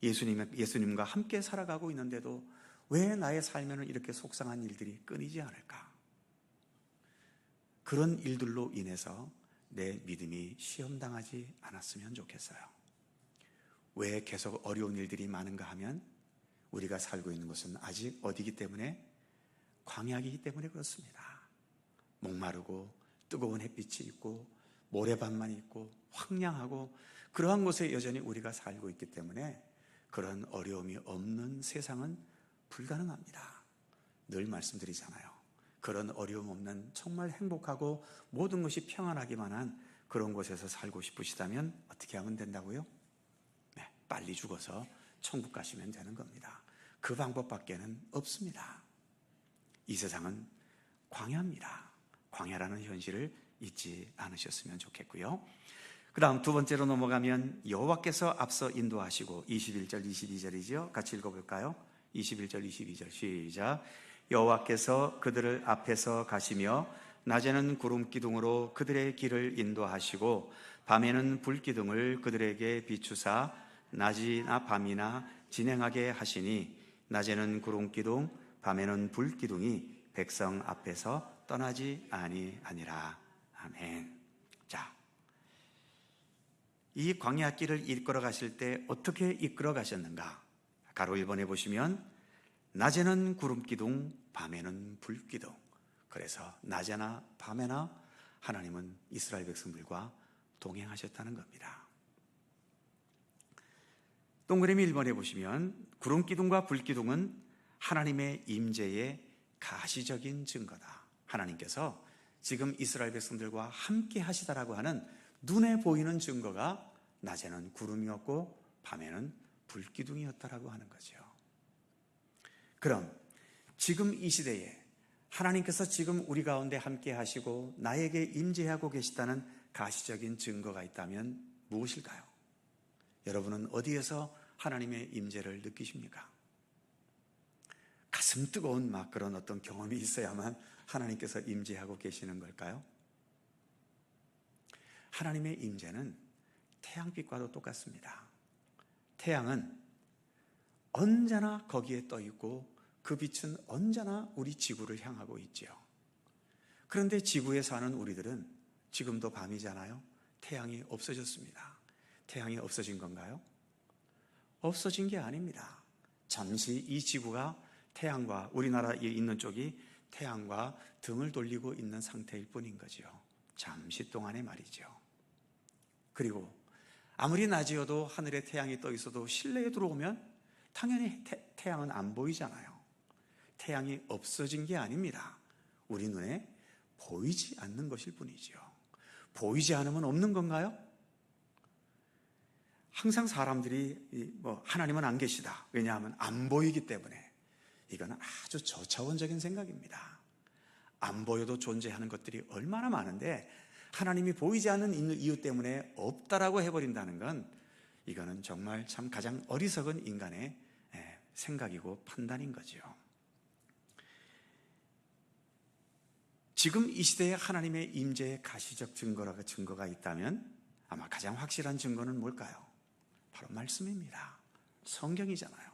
예수님과 함께 살아가고 있는데도 왜 나의 삶에는 이렇게 속상한 일들이 끊이지 않을까? 그런 일들로 인해서 내 믿음이 시험당하지 않았으면 좋겠어요. 왜 계속 어려운 일들이 많은가 하면 우리가 살고 있는 곳은 아직 어디기 때문에? 광야이기 때문에 그렇습니다. 목마르고 뜨거운 햇빛이 있고 모래밭만 있고 황량하고 그러한 곳에 여전히 우리가 살고 있기 때문에 그런 어려움이 없는 세상은 불가능합니다. 늘 말씀드리잖아요. 그런 어려움 없는 정말 행복하고 모든 것이 평안하기만 한 그런 곳에서 살고 싶으시다면 어떻게 하면 된다고요? 네, 빨리 죽어서 천국 가시면 되는 겁니다. 그 방법밖에는 없습니다. 이 세상은 광야입니다. 광야라는 현실을 잊지 않으셨으면 좋겠고요. 그 다음 두 번째로 넘어가면 여호와께서 앞서 인도하시고 21절 22절이죠. 같이 읽어볼까요? 21절 22절 시작. 여호와께서 그들을 앞에서 가시며 낮에는 구름 기둥으로 그들의 길을 인도하시고 밤에는 불 기둥을 그들에게 비추사 낮이나 밤이나 진행하게 하시니 낮에는 구름 기둥 밤에는 불 기둥이 백성 앞에서 떠나지 아니하니라. 아멘. 자, 이 광야길을 이끌어 가실 때 어떻게 이끌어 가셨는가? 가로 1번에 보시면 낮에는 구름 기둥, 밤에는 불 기둥. 그래서 낮에나 밤에나 하나님은 이스라엘 백성들과 동행하셨다는 겁니다. 동그라미 1번에 보시면 구름 기둥과 불 기둥은 하나님의 임재의 가시적인 증거다. 하나님께서 지금 이스라엘 백성들과 함께 하시다라고 하는 눈에 보이는 증거가 낮에는 구름이었고 밤에는 불 기둥이었다라고 하는 거죠. 그럼 지금 이 시대에 하나님께서 지금 우리 가운데 함께 하시고 나에게 임재하고 계시다는 가시적인 증거가 있다면 무엇일까요? 여러분은 어디에서 하나님의 임재를 느끼십니까? 가슴 뜨거운 막 그런 어떤 경험이 있어야만 하나님께서 임재하고 계시는 걸까요? 하나님의 임재는 태양빛과도 똑같습니다. 태양은 언제나 거기에 떠 있고 그 빛은 언제나 우리 지구를 향하고 있지요. 그런데 지구에 사는 우리들은 지금도 밤이잖아요. 태양이 없어졌습니다. 태양이 없어진 건가요? 없어진 게 아닙니다. 잠시 이 지구가 태양과 우리나라에 있는 쪽이 태양과 등을 돌리고 있는 상태일 뿐인 거죠. 잠시 동안의 말이죠. 그리고 아무리 낮이어도 하늘에 태양이 떠 있어도 실내에 들어오면 당연히 태양은 안 보이잖아요. 태양이 없어진 게 아닙니다. 우리 눈에 보이지 않는 것일 뿐이죠. 보이지 않으면 없는 건가요? 항상 사람들이 하나님은 안 계시다. 왜냐하면 안 보이기 때문에. 이거는 아주 저차원적인 생각입니다. 안 보여도 존재하는 것들이 얼마나 많은데 하나님이 보이지 않는 이유 때문에 없다라고 해버린다는 건 이거는 정말 참 가장 어리석은 인간의 생각이고 판단인 거죠. 지금 이 시대에 하나님의 임재의 가시적 증거가 있다면 아마 가장 확실한 증거는 뭘까요? 바로 말씀입니다. 성경이잖아요.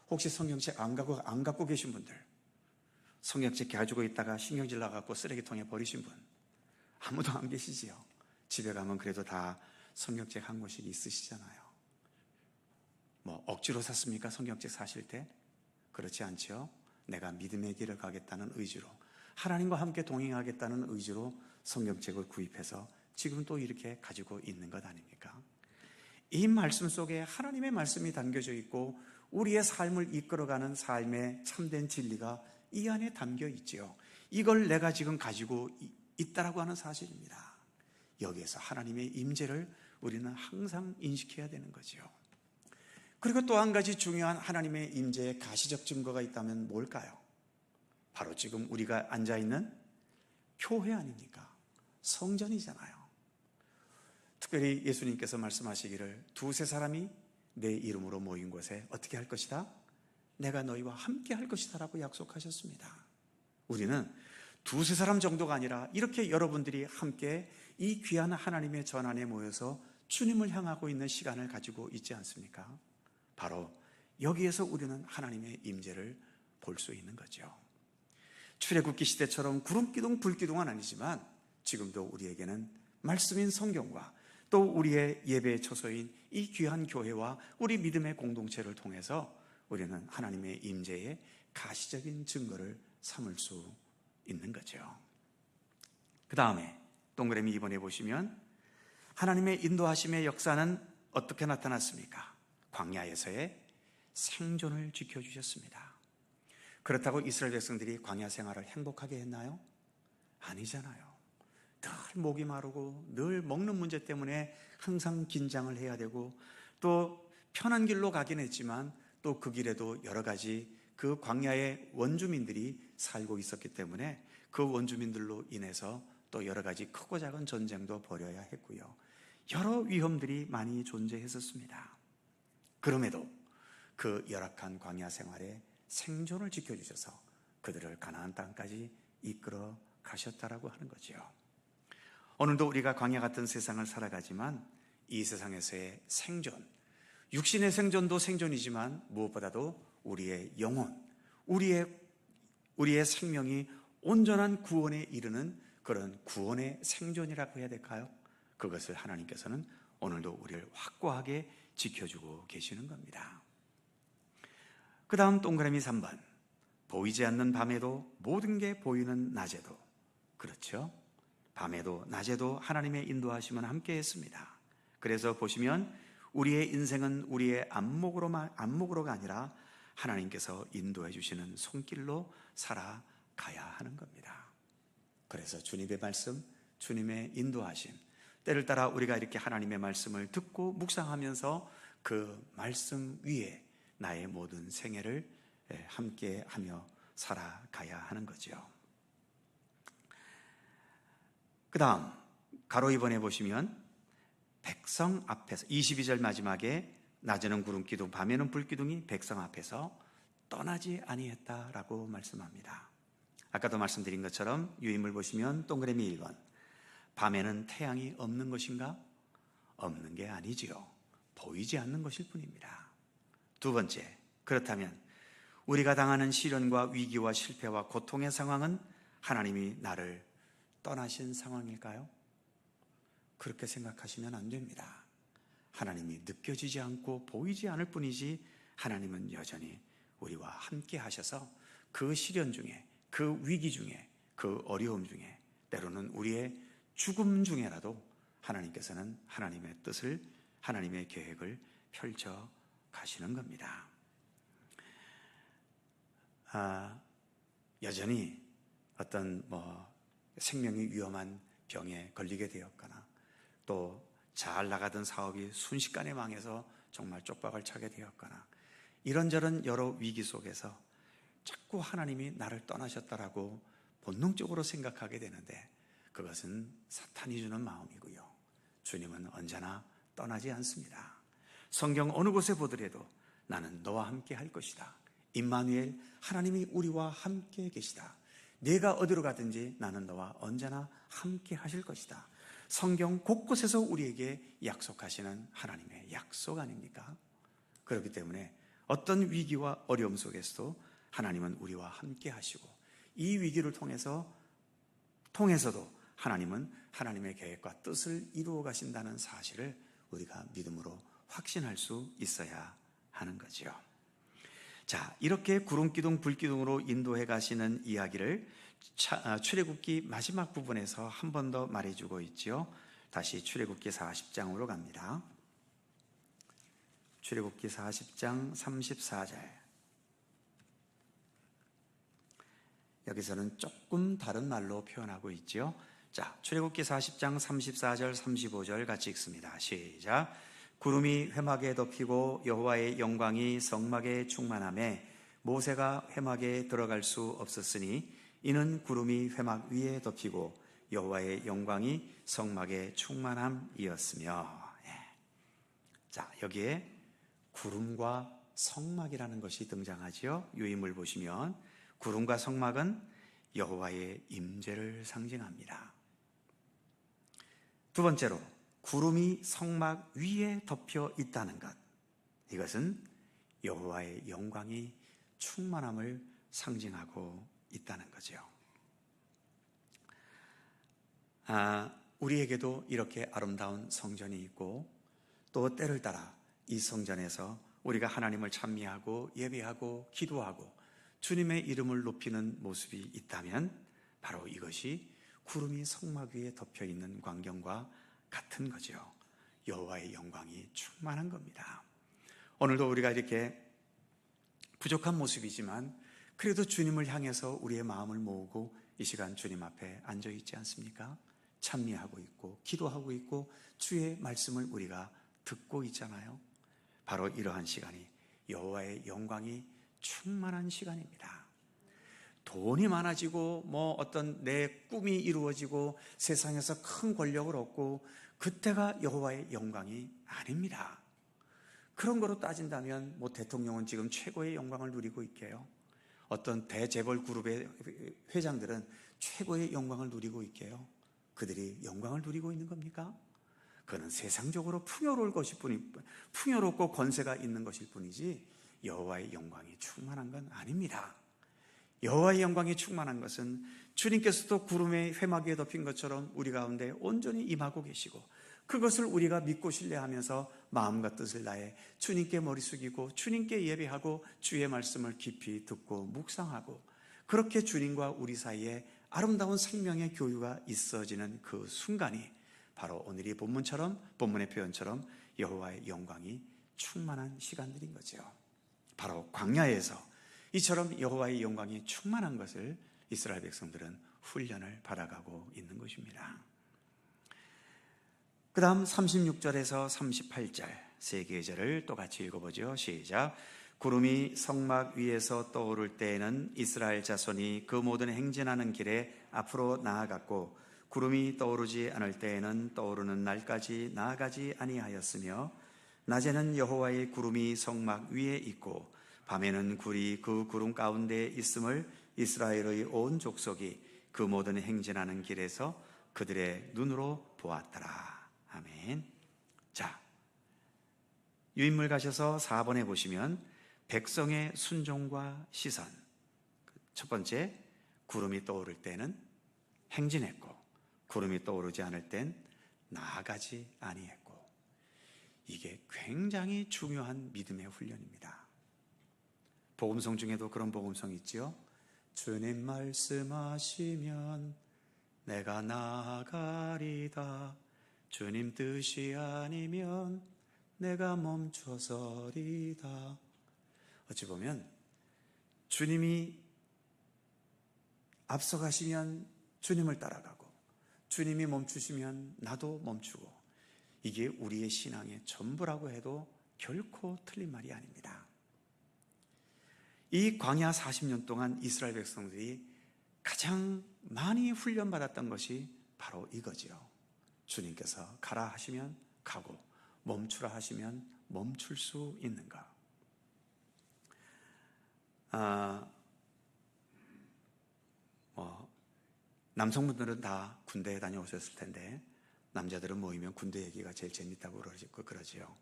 혹시 성경책 안 갖고 계신 분들, 성경책 가지고 있다가 신경질 나갖고 쓰레기통에 버리신 분 아무도 안 계시지요. 집에 가면 그래도 다 성경책 한 권씩 있으시잖아요. 억지로 샀습니까? 성경책 사실 때? 그렇지 않죠. 내가 믿음의 길을 가겠다는 의지로, 하나님과 함께 동행하겠다는 의지로 성경책을 구입해서 지금 또 이렇게 가지고 있는 것 아닙니까? 이 말씀 속에 하나님의 말씀이 담겨져 있고 우리의 삶을 이끌어가는 삶의 참된 진리가 이 안에 담겨 있지요. 이걸 내가 지금 가지고 있다라고 하는 사실입니다. 여기에서 하나님의 임재를 우리는 항상 인식해야 되는 거죠. 그리고 또 한 가지 중요한 하나님의 임재의 가시적 증거가 있다면 뭘까요? 바로 지금 우리가 앉아있는 교회 아닙니까? 성전이잖아요. 특별히 예수님께서 말씀하시기를 두세 사람이 내 이름으로 모인 곳에 어떻게 할 것이다? 내가 너희와 함께 할 것이다 라고 약속하셨습니다. 우리는 두세 사람 정도가 아니라 이렇게 여러분들이 함께 이 귀한 하나님의 전안에 모여서 주님을 향하고 있는 시간을 가지고 있지 않습니까? 바로 여기에서 우리는 하나님의 임재를 볼 수 있는 거죠. 출애굽기 시대처럼 구름기둥 불기둥은 아니지만 지금도 우리에게는 말씀인 성경과 또 우리의 예배의 처소인 이 귀한 교회와 우리 믿음의 공동체를 통해서 우리는 하나님의 임재의 가시적인 증거를 삼을 수 있는 거죠. 그 다음에 동그라미 2번에 보시면 하나님의 인도하심의 역사는 어떻게 나타났습니까? 광야에서의 생존을 지켜주셨습니다. 그렇다고 이스라엘 백성들이 광야 생활을 행복하게 했나요? 아니잖아요. 늘 목이 마르고 늘 먹는 문제 때문에 항상 긴장을 해야 되고 또 편한 길로 가긴 했지만 또 그 길에도 여러 가지 그 광야의 원주민들이 살고 있었기 때문에 그 원주민들로 인해서 또 여러 가지 크고 작은 전쟁도 벌여야 했고요. 여러 위험들이 많이 존재했었습니다. 그럼에도 그 열악한 광야 생활에 생존을 지켜주셔서 그들을 가나안 땅까지 이끌어 가셨다라고 하는 거죠. 오늘도 우리가 광야 같은 세상을 살아가지만 이 세상에서의 생존, 육신의 생존도 생존이지만 무엇보다도 우리의 영혼, 우리의 생명이 온전한 구원에 이르는 그런 구원의 생존이라고 해야 될까요? 그것을 하나님께서는 오늘도 우리를 확고하게 지켜주고 계시는 겁니다. 그 다음 동그라미 3번. 보이지 않는 밤에도 모든 게 보이는 낮에도. 그렇죠? 밤에도 낮에도 하나님의 인도하심은 함께 했습니다. 그래서 보시면 우리의 인생은 우리의 안목으로가 아니라 하나님께서 인도해 주시는 손길로 살아가야 하는 겁니다. 그래서 주님의 말씀, 주님의 인도하심, 때를 따라 우리가 이렇게 하나님의 말씀을 듣고 묵상하면서 그 말씀 위에 나의 모든 생애를 함께 하며 살아가야 하는 거죠. 그 다음 가로 2번에 보시면 백성 앞에서 22절 마지막에 낮에는 구름기둥 밤에는 불기둥이 백성 앞에서 떠나지 아니했다라고 말씀합니다. 아까도 말씀드린 것처럼 유인물 보시면 동그라미 1번. 밤에는 태양이 없는 것인가? 없는 게 아니지요. 보이지 않는 것일 뿐입니다. 두 번째, 그렇다면 우리가 당하는 시련과 위기와 실패와 고통의 상황은 하나님이 나를 떠나신 상황일까요? 그렇게 생각하시면 안 됩니다. 하나님이 느껴지지 않고 보이지 않을 뿐이지 하나님은 여전히 우리와 함께 하셔서 그 시련 중에, 그 위기 중에, 그 어려움 중에, 때로는 우리의 죽음 중에라도 하나님께서는 하나님의 뜻을, 하나님의 계획을 펼쳐 가시는 겁니다. 여전히 어떤 생명이 위험한 병에 걸리게 되었거나 또 잘 나가던 사업이 순식간에 망해서 정말 쪽박을 차게 되었거나 이런저런 여러 위기 속에서 자꾸 하나님이 나를 떠나셨다라고 본능적으로 생각하게 되는데 그것은 사탄이 주는 마음이고요. 주님은 언제나 떠나지 않습니다. 성경 어느 곳에 보더라도 나는 너와 함께 할 것이다. 임마누엘, 하나님이 우리와 함께 계시다. 네가 어디로 가든지 나는 너와 언제나 함께 하실 것이다. 성경 곳곳에서 우리에게 약속하시는 하나님의 약속 아닙니까? 그렇기 때문에 어떤 위기와 어려움 속에서도 하나님은 우리와 함께 하시고 이 위기를 통해서도 하나님은 하나님의 계획과 뜻을 이루어 가신다는 사실을 우리가 믿음으로 확신할 수 있어야 하는 거죠. 자, 이렇게 구름기둥 불기둥으로 인도해 가시는 이야기를 출애굽기 마지막 부분에서 한 번 더 말해주고 있죠. 다시 출애굽기 40장으로 갑니다. 출애굽기 40장 34절. 여기서는 조금 다른 말로 표현하고 있죠. 자, 출애굽기 40장 34절 35절 같이 읽습니다. 시작. 구름이 회막에 덮이고 여호와의 영광이 성막에 충만하매 모세가 회막에 들어갈 수 없었으니 이는 구름이 회막 위에 덮이고 여호와의 영광이 성막에 충만함이었으며. 자, 여기에 구름과 성막이라는 것이 등장하지요. 유인물 보시면 구름과 성막은 여호와의 임재를 상징합니다. 두 번째로 구름이 성막 위에 덮여 있다는 것, 이것은 여호와의 영광이 충만함을 상징하고 있다는 거죠. 우리에게도 이렇게 아름다운 성전이 있고 또 때를 따라 이 성전에서 우리가 하나님을 찬미하고 예배하고 기도하고 주님의 이름을 높이는 모습이 있다면 바로 이것이 구름이 성막 위에 덮여 있는 광경과 같은 거죠. 여호와의 영광이 충만한 겁니다. 오늘도 우리가 이렇게 부족한 모습이지만 그래도 주님을 향해서 우리의 마음을 모으고 이 시간 주님 앞에 앉아 있지 않습니까? 찬미하고 있고 기도하고 있고 주의 말씀을 우리가 듣고 있잖아요. 바로 이러한 시간이 여호와의 영광이 충만한 시간입니다. 돈이 많아지고 어떤 내 꿈이 이루어지고 세상에서 큰 권력을 얻고 그때가 여호와의 영광이 아닙니다. 그런 거로 따진다면 대통령은 지금 최고의 영광을 누리고 있게요. 어떤 대재벌 그룹의 회장들은 최고의 영광을 누리고 있게요. 그들이 영광을 누리고 있는 겁니까? 그는 세상적으로 풍요롭고 권세가 있는 것일 뿐이지 여호와의 영광이 충만한 건 아닙니다. 여호와의 영광이 충만한 것은 주님께서도 구름의 회막 위에 덮인 것처럼 우리 가운데 온전히 임하고 계시고 그것을 우리가 믿고 신뢰하면서 마음과 뜻을 다해 주님께 머리 숙이고 주님께 예배하고 주의 말씀을 깊이 듣고 묵상하고 그렇게 주님과 우리 사이에 아름다운 생명의 교류가 있어지는 그 순간이 바로 오늘 이 본문의 표현처럼 여호와의 영광이 충만한 시간들인 거죠. 바로 광야에서 이처럼 여호와의 영광이 충만한 것을 이스라엘 백성들은 훈련을 받아가고 있는 것입니다. 그 다음 36절에서 38절 세 계절을 또 같이 읽어보죠. 시작. 구름이 성막 위에서 떠오를 때에는 이스라엘 자손이 그 모든 행진하는 길에 앞으로 나아갔고 구름이 떠오르지 않을 때에는 떠오르는 날까지 나아가지 아니하였으며 낮에는 여호와의 구름이 성막 위에 있고 밤에는 굴이 그 구름 가운데 있음을 이스라엘의 온 족속이 그 모든 행진하는 길에서 그들의 눈으로 보았더라. 아멘. 자, 유인물 가셔서 4번에 보시면 백성의 순종과 시선. 첫 번째, 구름이 떠오를 때는 행진했고 구름이 떠오르지 않을 땐 나아가지 아니했고 이게 굉장히 중요한 믿음의 훈련입니다. 복음성 중에도 그런 복음성이 있죠. 주님 말씀하시면 내가 나아가리다. 주님 뜻이 아니면 내가 멈춰서리다. 어찌 보면 주님이 앞서가시면 주님을 따라가고 주님이 멈추시면 나도 멈추고 이게 우리의 신앙의 전부라고 해도 결코 틀린 말이 아닙니다. 이 광야 40년 동안 이스라엘 백성들이 가장 많이 훈련받았던 것이 바로 이거지요. 주님께서 가라 하시면 가고 멈추라 하시면 멈출 수 있는가. 남성분들은 다 군대에 다녀오셨을 텐데 남자들은 모이면 군대 얘기가 제일 재밌다고 그러지요.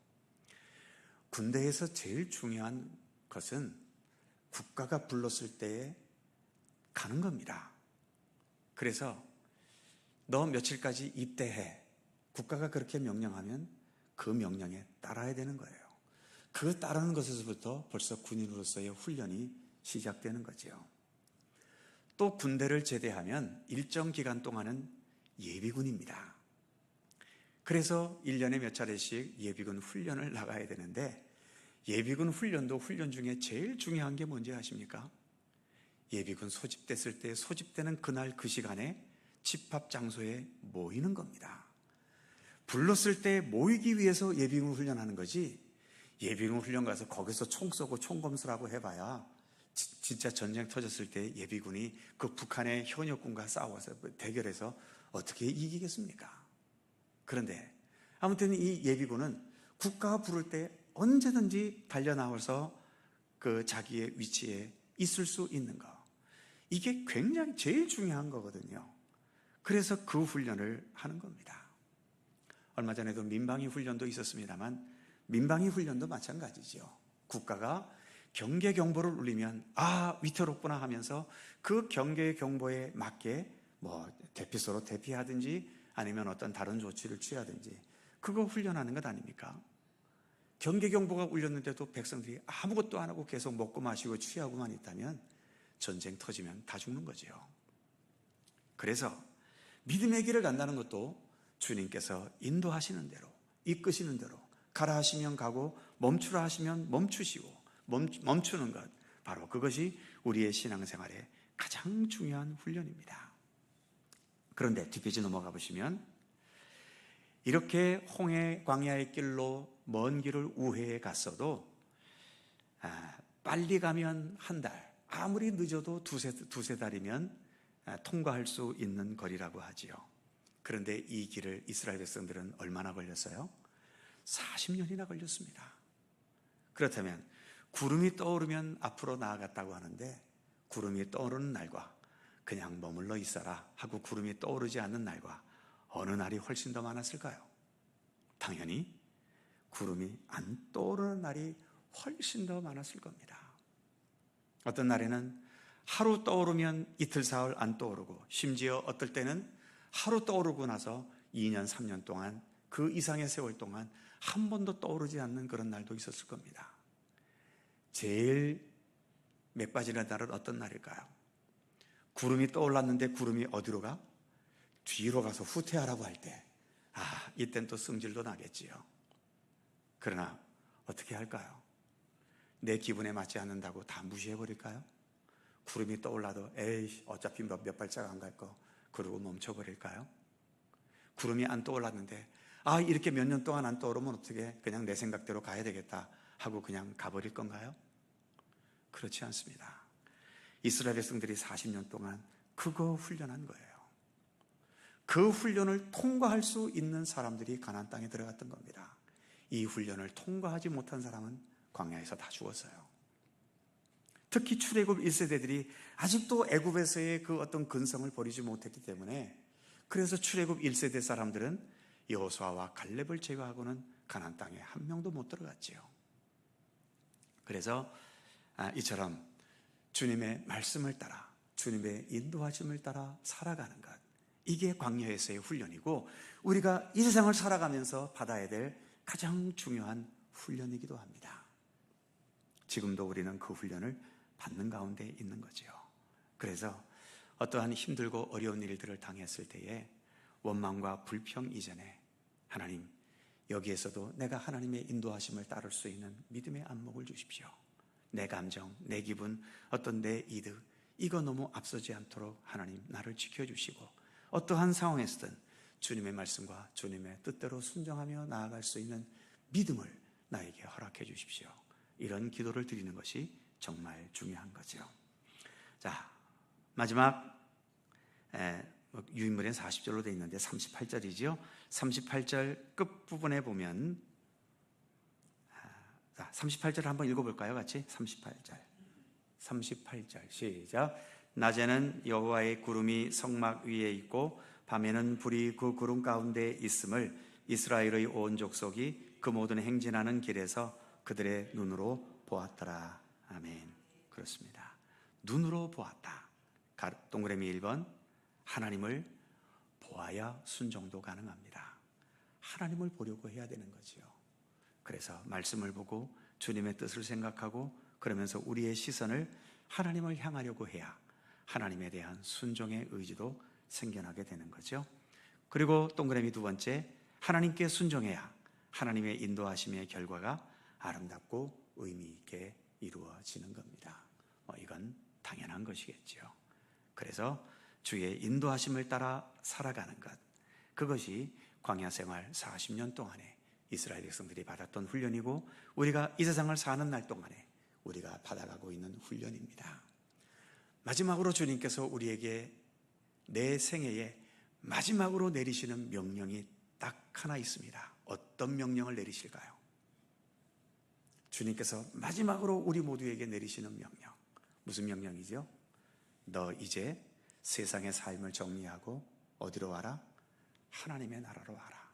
군대에서 제일 중요한 것은 국가가 불렀을 때에 가는 겁니다. 그래서 너 며칠까지 입대해. 국가가 그렇게 명령하면 그 명령에 따라야 되는 거예요. 그 따르는 것에서부터 벌써 군인으로서의 훈련이 시작되는 거죠. 또 군대를 제대하면 일정 기간 동안은 예비군입니다. 그래서 1년에 몇 차례씩 예비군 훈련을 나가야 되는데 예비군 훈련도 훈련 중에 제일 중요한 게 뭔지 아십니까? 예비군 소집됐을 때 소집되는 그날 그 시간에 집합 장소에 모이는 겁니다. 불렀을 때 모이기 위해서 예비군 훈련하는 거지 예비군 훈련 가서 거기서 총 쏘고 총 검술하고 해봐야 진짜 전쟁 터졌을 때 예비군이 그 북한의 현역군과 싸워서 대결해서 어떻게 이기겠습니까? 그런데 아무튼 이 예비군은 국가가 부를 때 언제든지 달려나와서 그 자기의 위치에 있을 수 있는 거. 이게 굉장히 제일 중요한 거거든요. 그래서 그 훈련을 하는 겁니다. 얼마 전에도 민방위 훈련도 있었습니다만 민방위 훈련도 마찬가지죠. 국가가 경계 경보를 울리면 위태롭구나 하면서 그 경계 경보에 맞게 대피소로 대피하든지 아니면 어떤 다른 조치를 취하든지 그거 훈련하는 것 아닙니까? 경계 경보가 울렸는데도 백성들이 아무것도 안 하고 계속 먹고 마시고 취하고만 있다면 전쟁 터지면 다 죽는 거죠. 그래서 믿음의 길을 간다는 것도 주님께서 인도하시는 대로, 이끄시는 대로, 가라 하시면 가고 멈추라 하시면 멈추시고 멈추는 것, 바로 그것이 우리의 신앙생활의 가장 중요한 훈련입니다. 그런데 뒷페이지 넘어가 보시면 이렇게 홍해 광야의 길로 먼 길을 우회해 갔어도 빨리 가면 한 달, 아무리 늦어도 두세 달이면 통과할 수 있는 거리라고 하지요. 그런데 이 길을 이스라엘 백성들은 얼마나 걸렸어요? 40년이나 걸렸습니다. 그렇다면 구름이 떠오르면 앞으로 나아갔다고 하는데 구름이 떠오르는 날과 그냥 머물러 있어라 하고 구름이 떠오르지 않는 날과 어느 날이 훨씬 더 많았을까요? 당연히 구름이 안 떠오르는 날이 훨씬 더 많았을 겁니다. 어떤 날에는 하루 떠오르면 이틀 사흘 안 떠오르고 심지어 어떨 때는 하루 떠오르고 나서 2년 3년 동안 그 이상의 세월 동안 한 번도 떠오르지 않는 그런 날도 있었을 겁니다. 제일 맥빠지는 날은 어떤 날일까요? 구름이 떠올랐는데 구름이 어디로 가? 뒤로 가서 후퇴하라고 할 때, 이땐 또 승질도 나겠지요. 그러나 어떻게 할까요? 내 기분에 맞지 않는다고 다 무시해버릴까요? 구름이 떠올라도 어차피 몇 발짝 안 갈 거 그러고 멈춰버릴까요? 구름이 안 떠올랐는데 이렇게 몇 년 동안 안 떠오르면 어떻게 그냥 내 생각대로 가야 되겠다 하고 그냥 가버릴 건가요? 그렇지 않습니다. 이스라엘 백성들이 40년 동안 그거 훈련한 거예요. 그 훈련을 통과할 수 있는 사람들이 가나안 땅에 들어갔던 겁니다. 이 훈련을 통과하지 못한 사람은 광야에서 다 죽었어요. 특히 출애굽 1세대들이 아직도 애굽에서의 그 어떤 근성을 버리지 못했기 때문에 그래서 출애굽 1세대 사람들은 여호수아와 갈렙을 제외하고는 가나안 땅에 한 명도 못 들어갔지요. 그래서 이처럼 주님의 말씀을 따라 주님의 인도하심을 따라 살아가는 것, 이게 광야에서의 훈련이고 우리가 이 세상을 살아가면서 받아야 될 가장 중요한 훈련이기도 합니다. 지금도 우리는 그 훈련을 받는 가운데 있는 거죠. 그래서 어떠한 힘들고 어려운 일들을 당했을 때에 원망과 불평 이전에 하나님, 여기에서도 내가 하나님의 인도하심을 따를 수 있는 믿음의 안목을 주십시오. 내 감정, 내 기분, 어떤 내 이득, 이거 너무 앞서지 않도록 하나님 나를 지켜주시고 어떠한 상황에서든 주님의 말씀과 주님의 뜻대로 순종하며 나아갈 수 있는 믿음을 나에게 허락해 주십시오. 이런 기도를 드리는 것이 정말 중요한 거죠. 자, 마지막 유인물엔 40절로 되어 있는데 38절이죠. 38절 끝부분에 보면 38절 한번 읽어볼까요? 같이 38절 시작. 낮에는 여호와의 구름이 성막 위에 있고 밤에는 불이 그 구름 가운데 있음을 이스라엘의 온 족속이 그 모든 행진하는 길에서 그들의 눈으로 보았더라. 아멘. 그렇습니다. 눈으로 보았다. 동그라미 1번, 하나님을 보아야 순종도 가능합니다. 하나님을 보려고 해야 되는 거지요. 그래서 말씀을 보고 주님의 뜻을 생각하고 그러면서 우리의 시선을 하나님을 향하려고 해야 하나님에 대한 순종의 의지도 생겨나게 되는 거죠. 그리고 동그라미 2번째, 하나님께 순종해야 하나님의 인도하심의 결과가 아름답고 의미 있게 이루어지는 겁니다. 이건 당연한 것이겠죠. 그래서 주의 인도하심을 따라 살아가는 것, 그것이 광야 생활 40년 동안에 이스라엘 백성들이 받았던 훈련이고 우리가 이 세상을 사는 날 동안에 우리가 받아가고 있는 훈련입니다. 마지막으로 주님께서 우리에게 내 생애에 마지막으로 내리시는 명령이 딱 하나 있습니다. 어떤 명령을 내리실까요? 주님께서 마지막으로 우리 모두에게 내리시는 명령, 무슨 명령이죠? 너 이제 세상의 삶을 정리하고 어디로 와라? 하나님의 나라로 와라.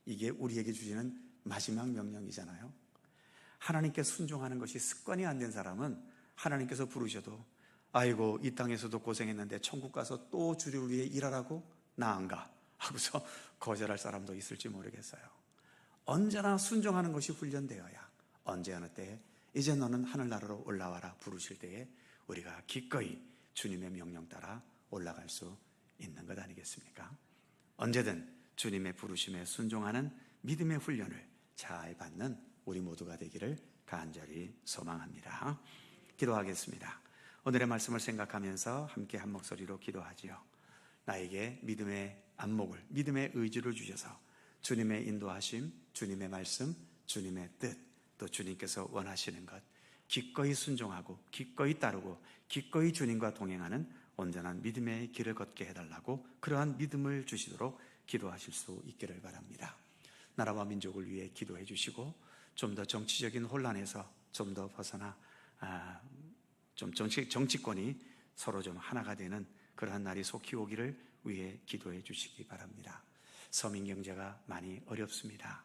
이게 우리에게 주시는 마지막 명령이잖아요. 하나님께 순종하는 것이 습관이 안 된 사람은 하나님께서 부르셔도 아이고 이 땅에서도 고생했는데 천국 가서 또 주를 위해 일하라고 나 안 가 하고서 거절할 사람도 있을지 모르겠어요. 언제나 순종하는 것이 훈련되어야 언제 어느 때 이제 너는 하늘나라로 올라와라 부르실 때에 우리가 기꺼이 주님의 명령 따라 올라갈 수 있는 것 아니겠습니까? 언제든 주님의 부르심에 순종하는 믿음의 훈련을 잘 받는 우리 모두가 되기를 간절히 소망합니다. 기도하겠습니다. 오늘의 말씀을 생각하면서 함께 한 목소리로 기도하지요. 나에게 믿음의 안목을, 믿음의 의지를 주셔서 주님의 인도하심, 주님의 말씀, 주님의 뜻, 또 주님께서 원하시는 것 기꺼이 순종하고 기꺼이 따르고 기꺼이 주님과 동행하는 온전한 믿음의 길을 걷게 해달라고 그러한 믿음을 주시도록 기도하실 수 있기를 바랍니다. 나라와 민족을 위해 기도해 주시고 좀 더 정치적인 혼란에서 좀 더 벗어나 좀 정치권이 서로 좀 하나가 되는 그러한 날이 속히 오기를 위해 기도해 주시기 바랍니다. 서민 경제가 많이 어렵습니다.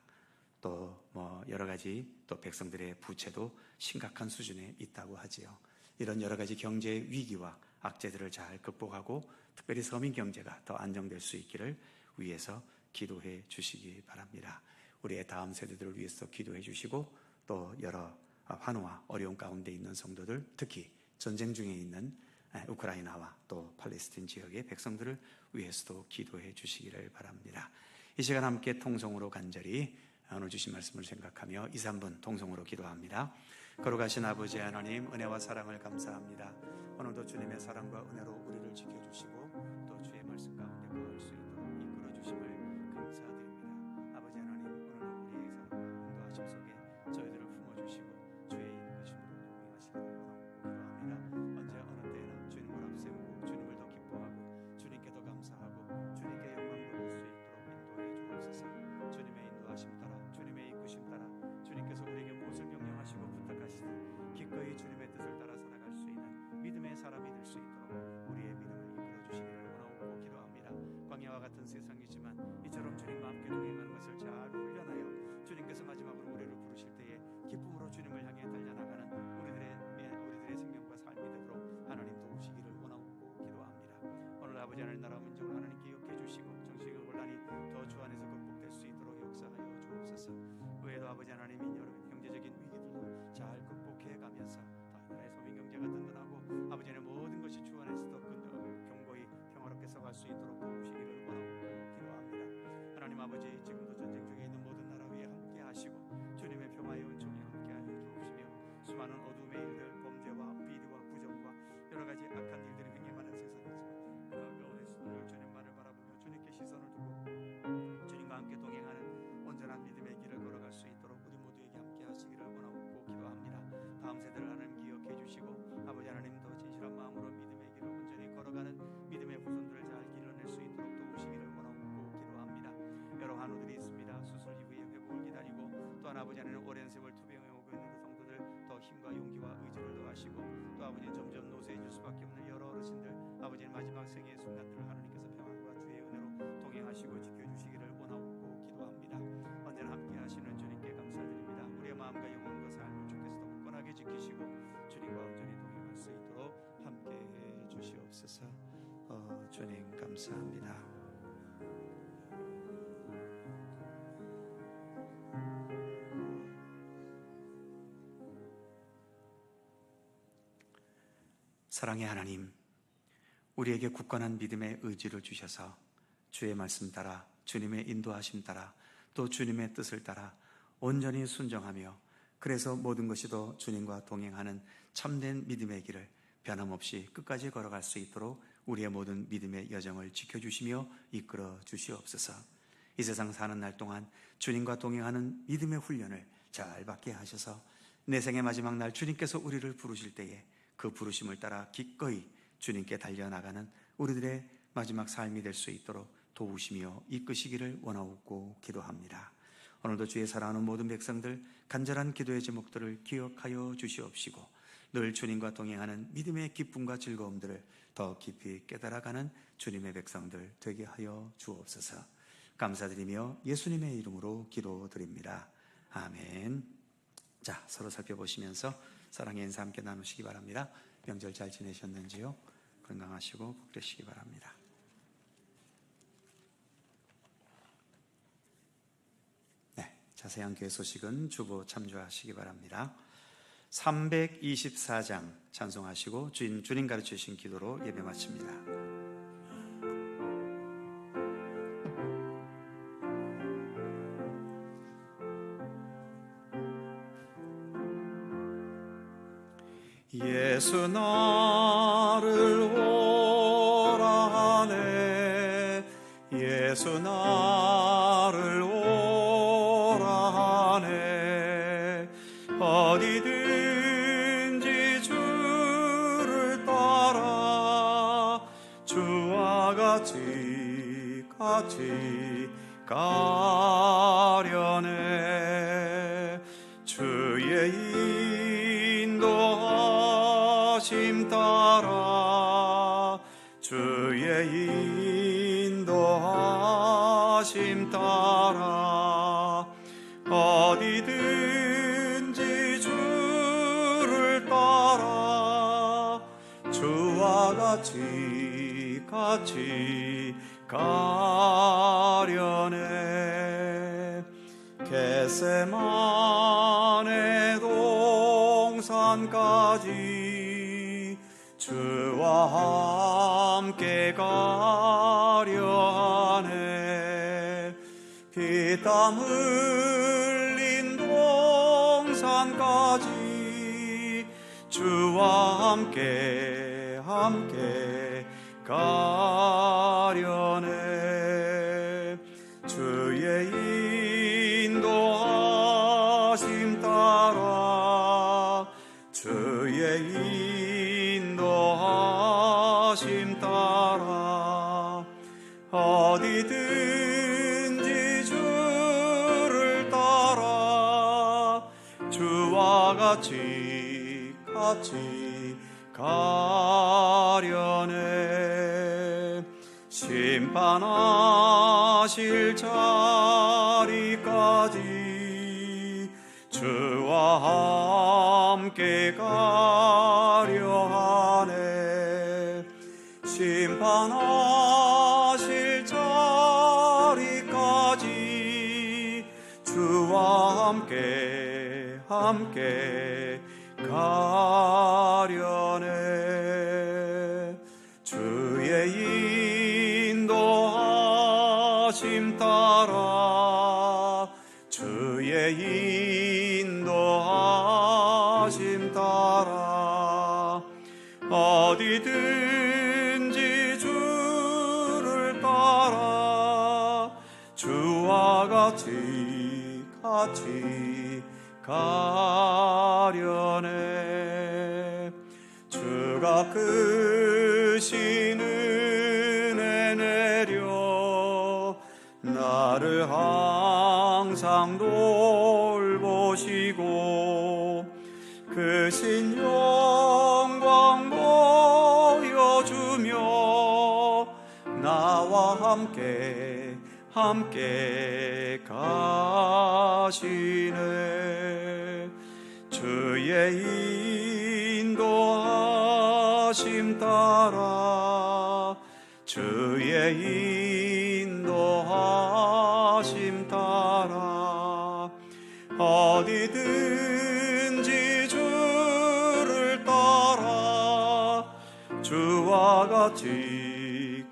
또 여러 가지 또 백성들의 부채도 심각한 수준에 있다고 하지요. 이런 여러 가지 경제 위기와 악재들을 잘 극복하고 특별히 서민 경제가 더 안정될 수 있기를 위해서 기도해 주시기 바랍니다. 우리의 다음 세대들을 위해서 기도해 주시고 또 여러 환호와 어려움 가운데 있는 성도들, 특히 전쟁 중에 있는 우크라이나와 또 팔레스틴 지역의 백성들을 위해서도 기도해 주시기를 바랍니다. 이 시간 함께 통성으로 간절히 오늘 주신 말씀을 생각하며 2, 3분 통성으로 기도합니다. 거룩하신 아버지 하나님, 은혜와 사랑을 감사합니다. 오늘도 주님의 사랑과 은혜로 우리를 지켜주시고 또 주의 말씀 가운데 거할 수 있도록 이끌어주심을 감사드립니다. 아버지 하나님, 오늘도 우리의 사랑과 인도하심 속에 저희들을 품어주시고 주의 이끄심으로 동행하시기를 원합니다. 언제 어느 때나 주님을 앞세우고 주님을 더 기뻐하고 주님께 더 감사하고 주님께 영광 돌릴 수 있도록 인도해 주옵소서. 주님의 인도하심 따라 주님의 이끄심 따라 주님께서 우리에게 무엇을 명령하시고 부탁하시든 기꺼이 주님의 뜻을 따라 살아갈 수 있는 믿음의 사람이 될 수 있도록 우리의 믿음을 이끌어 주시기를 원하고 기도합니다. 광야와 같은 세상이지만 이처럼 주님과 함께 동행하는 것을 잘 훈련하여 주님께서 마지막으로 우리를 부르실 때에 기쁨으로 주님을 향해 달려나가는 우리들의 생명과 삶이 되도록 하나님 도우시기를 원하고 기도합니다. 오늘 아버지 하나님 나라 민족을 하나님께 기억해 주시고 정치적 혼란이 더 주 안에서 극복될 수 있도록 역사하여 주옵소서. 외에도 아버지 하나님 여러 경제적인 위기들도 잘 극복해 가면서 나라의 소민 경제가 든든하고 아버지 하나님 모든 것이 주 안에서도 견고히 평화롭게 서갈 수 있도록 도우시기를 원하고 기도합니다. 하나님 아버지 지금도 전쟁 중에 있는 모든 나라 위에 함께 하시고 주님의 평화의 은총이 함께 하여 주옵시며 수많은 어둠의 일들, 범죄와 비리와 부정과 여러 가지 악한 일들이 횡행하는 세상이지만 그 가운데서도 주님만을 바라보며 주님께 시선을 두고 주님과 함께 동행하는 온전한 믿음의 길을 걸어갈 수 있도록 우리 모두에게 함께 하시기를 원하고 기도합니다. 다음 세대를 하나님 기억해 주시고 아버지 하나님도 진실한 마음으로 믿음의 길을 온전히 걸어가는 믿음의 후손들을 잘 길러낼 수 있도록 도우시기를 원하고 기도합니다. 여러 환우들이 있습니다. 수술 이후에 회복을 기다리고 또한 아버지 하나님 오랜 세월 투병해 오고 있는 그 성도들 더 힘과 용기와 의지를 더하시고 또 아버지는 점점 노쇠해질 수밖에 없는 여러 어르신들 아버지는 마지막 생애의 순간들을 하나님께서 평안과 주의 은혜로 동행하시고 지켜주시기를 원하고 기도합니다. 언제나 함께 하시는 주님께 감사드립니다. 우리의 마음과 영혼과 삶을 주께서 더 굳건하게 지키시고 주님과 온전히 동행할 수 있도록 함께해 주시옵소서. 주님 감사합니다. 사랑의 하나님, 우리에게 굳건한 믿음의 의지를 주셔서 주의 말씀 따라 주님의 인도하심 따라 또 주님의 뜻을 따라 온전히 순종하며 그래서 모든 것이 더 주님과 동행하는 참된 믿음의 길을 변함없이 끝까지 걸어갈 수 있도록 우리의 모든 믿음의 여정을 지켜주시며 이끌어 주시옵소서. 이 세상 사는 날 동안 주님과 동행하는 믿음의 훈련을 잘 받게 하셔서 내 생의 마지막 날 주님께서 우리를 부르실 때에 그 부르심을 따라 기꺼이 주님께 달려나가는 우리들의 마지막 삶이 될 수 있도록 도우시며 이끄시기를 원하옵고 기도합니다. 오늘도 주의 사랑하는 모든 백성들 간절한 기도의 제목들을 기억하여 주시옵시고 늘 주님과 동행하는 믿음의 기쁨과 즐거움들을 더 깊이 깨달아가는 주님의 백성들 되게 하여 주옵소서. 감사드리며 예수님의 이름으로 기도드립니다. 아멘. 자, 서로 살펴보시면서 사랑의 인사 함께 나누시기 바랍니다. 명절 잘 지내셨는지요? 건강하시고 복 되시기 바랍니다. 네, 자세한 교회 소식은 주보 참조하시기 바랍니다. 324장 찬송하시고 주님 가르치신 기도로 예배 마칩니다. 예수 나를 오라 하네 예수 나를 오라 하네 어디든지 주를 따라 주와 같이 가려네 주의 인도하심 따라 주의 인도하심 따라 어디든지 주를 따라 주와 같이 가려네 겟세마네 동산까지 주와 함께 가려하네 피땀 흘린 동산까지 주와 함께 가려네 주의 인도하심 따라 주의 인도하심 따라 어디든지 주를 따라 주와 같이 가려네 심판하실 자리까지 주와 함께 가려하네 심판하실 자리까지 주와 함께 가려네 주의 인도하심 따라 주의 인도하심 따라 어디든지 주를 따라 주와 같이 가려네 주가 크신 은혜 내려 나를 항상 돌보시고 크신 영광 보여주며 나와 함께 가시네 주의 인도하심 따라 주의 인도하심 따라 어디든지 주를 따라 주와 같이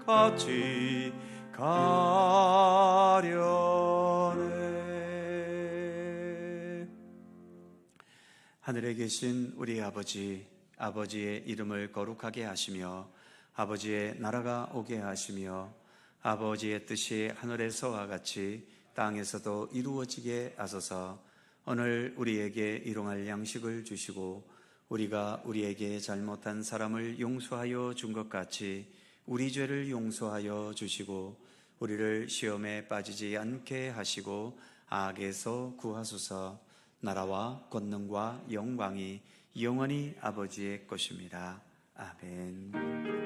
가려네 하늘에 계신 우리 아버지, 아버지의 이름을 거룩하게 하시며 아버지의 나라가 오게 하시며 아버지의 뜻이 하늘에서와 같이 땅에서도 이루어지게 하소서. 오늘 우리에게 일용할 양식을 주시고 우리가 우리에게 잘못한 사람을 용서하여 준 것 같이 우리 죄를 용서하여 주시고 우리를 시험에 빠지지 않게 하시고 악에서 구하소서. 나라와 권능과 영광이 영원히 아버지의 것입니다. 아멘.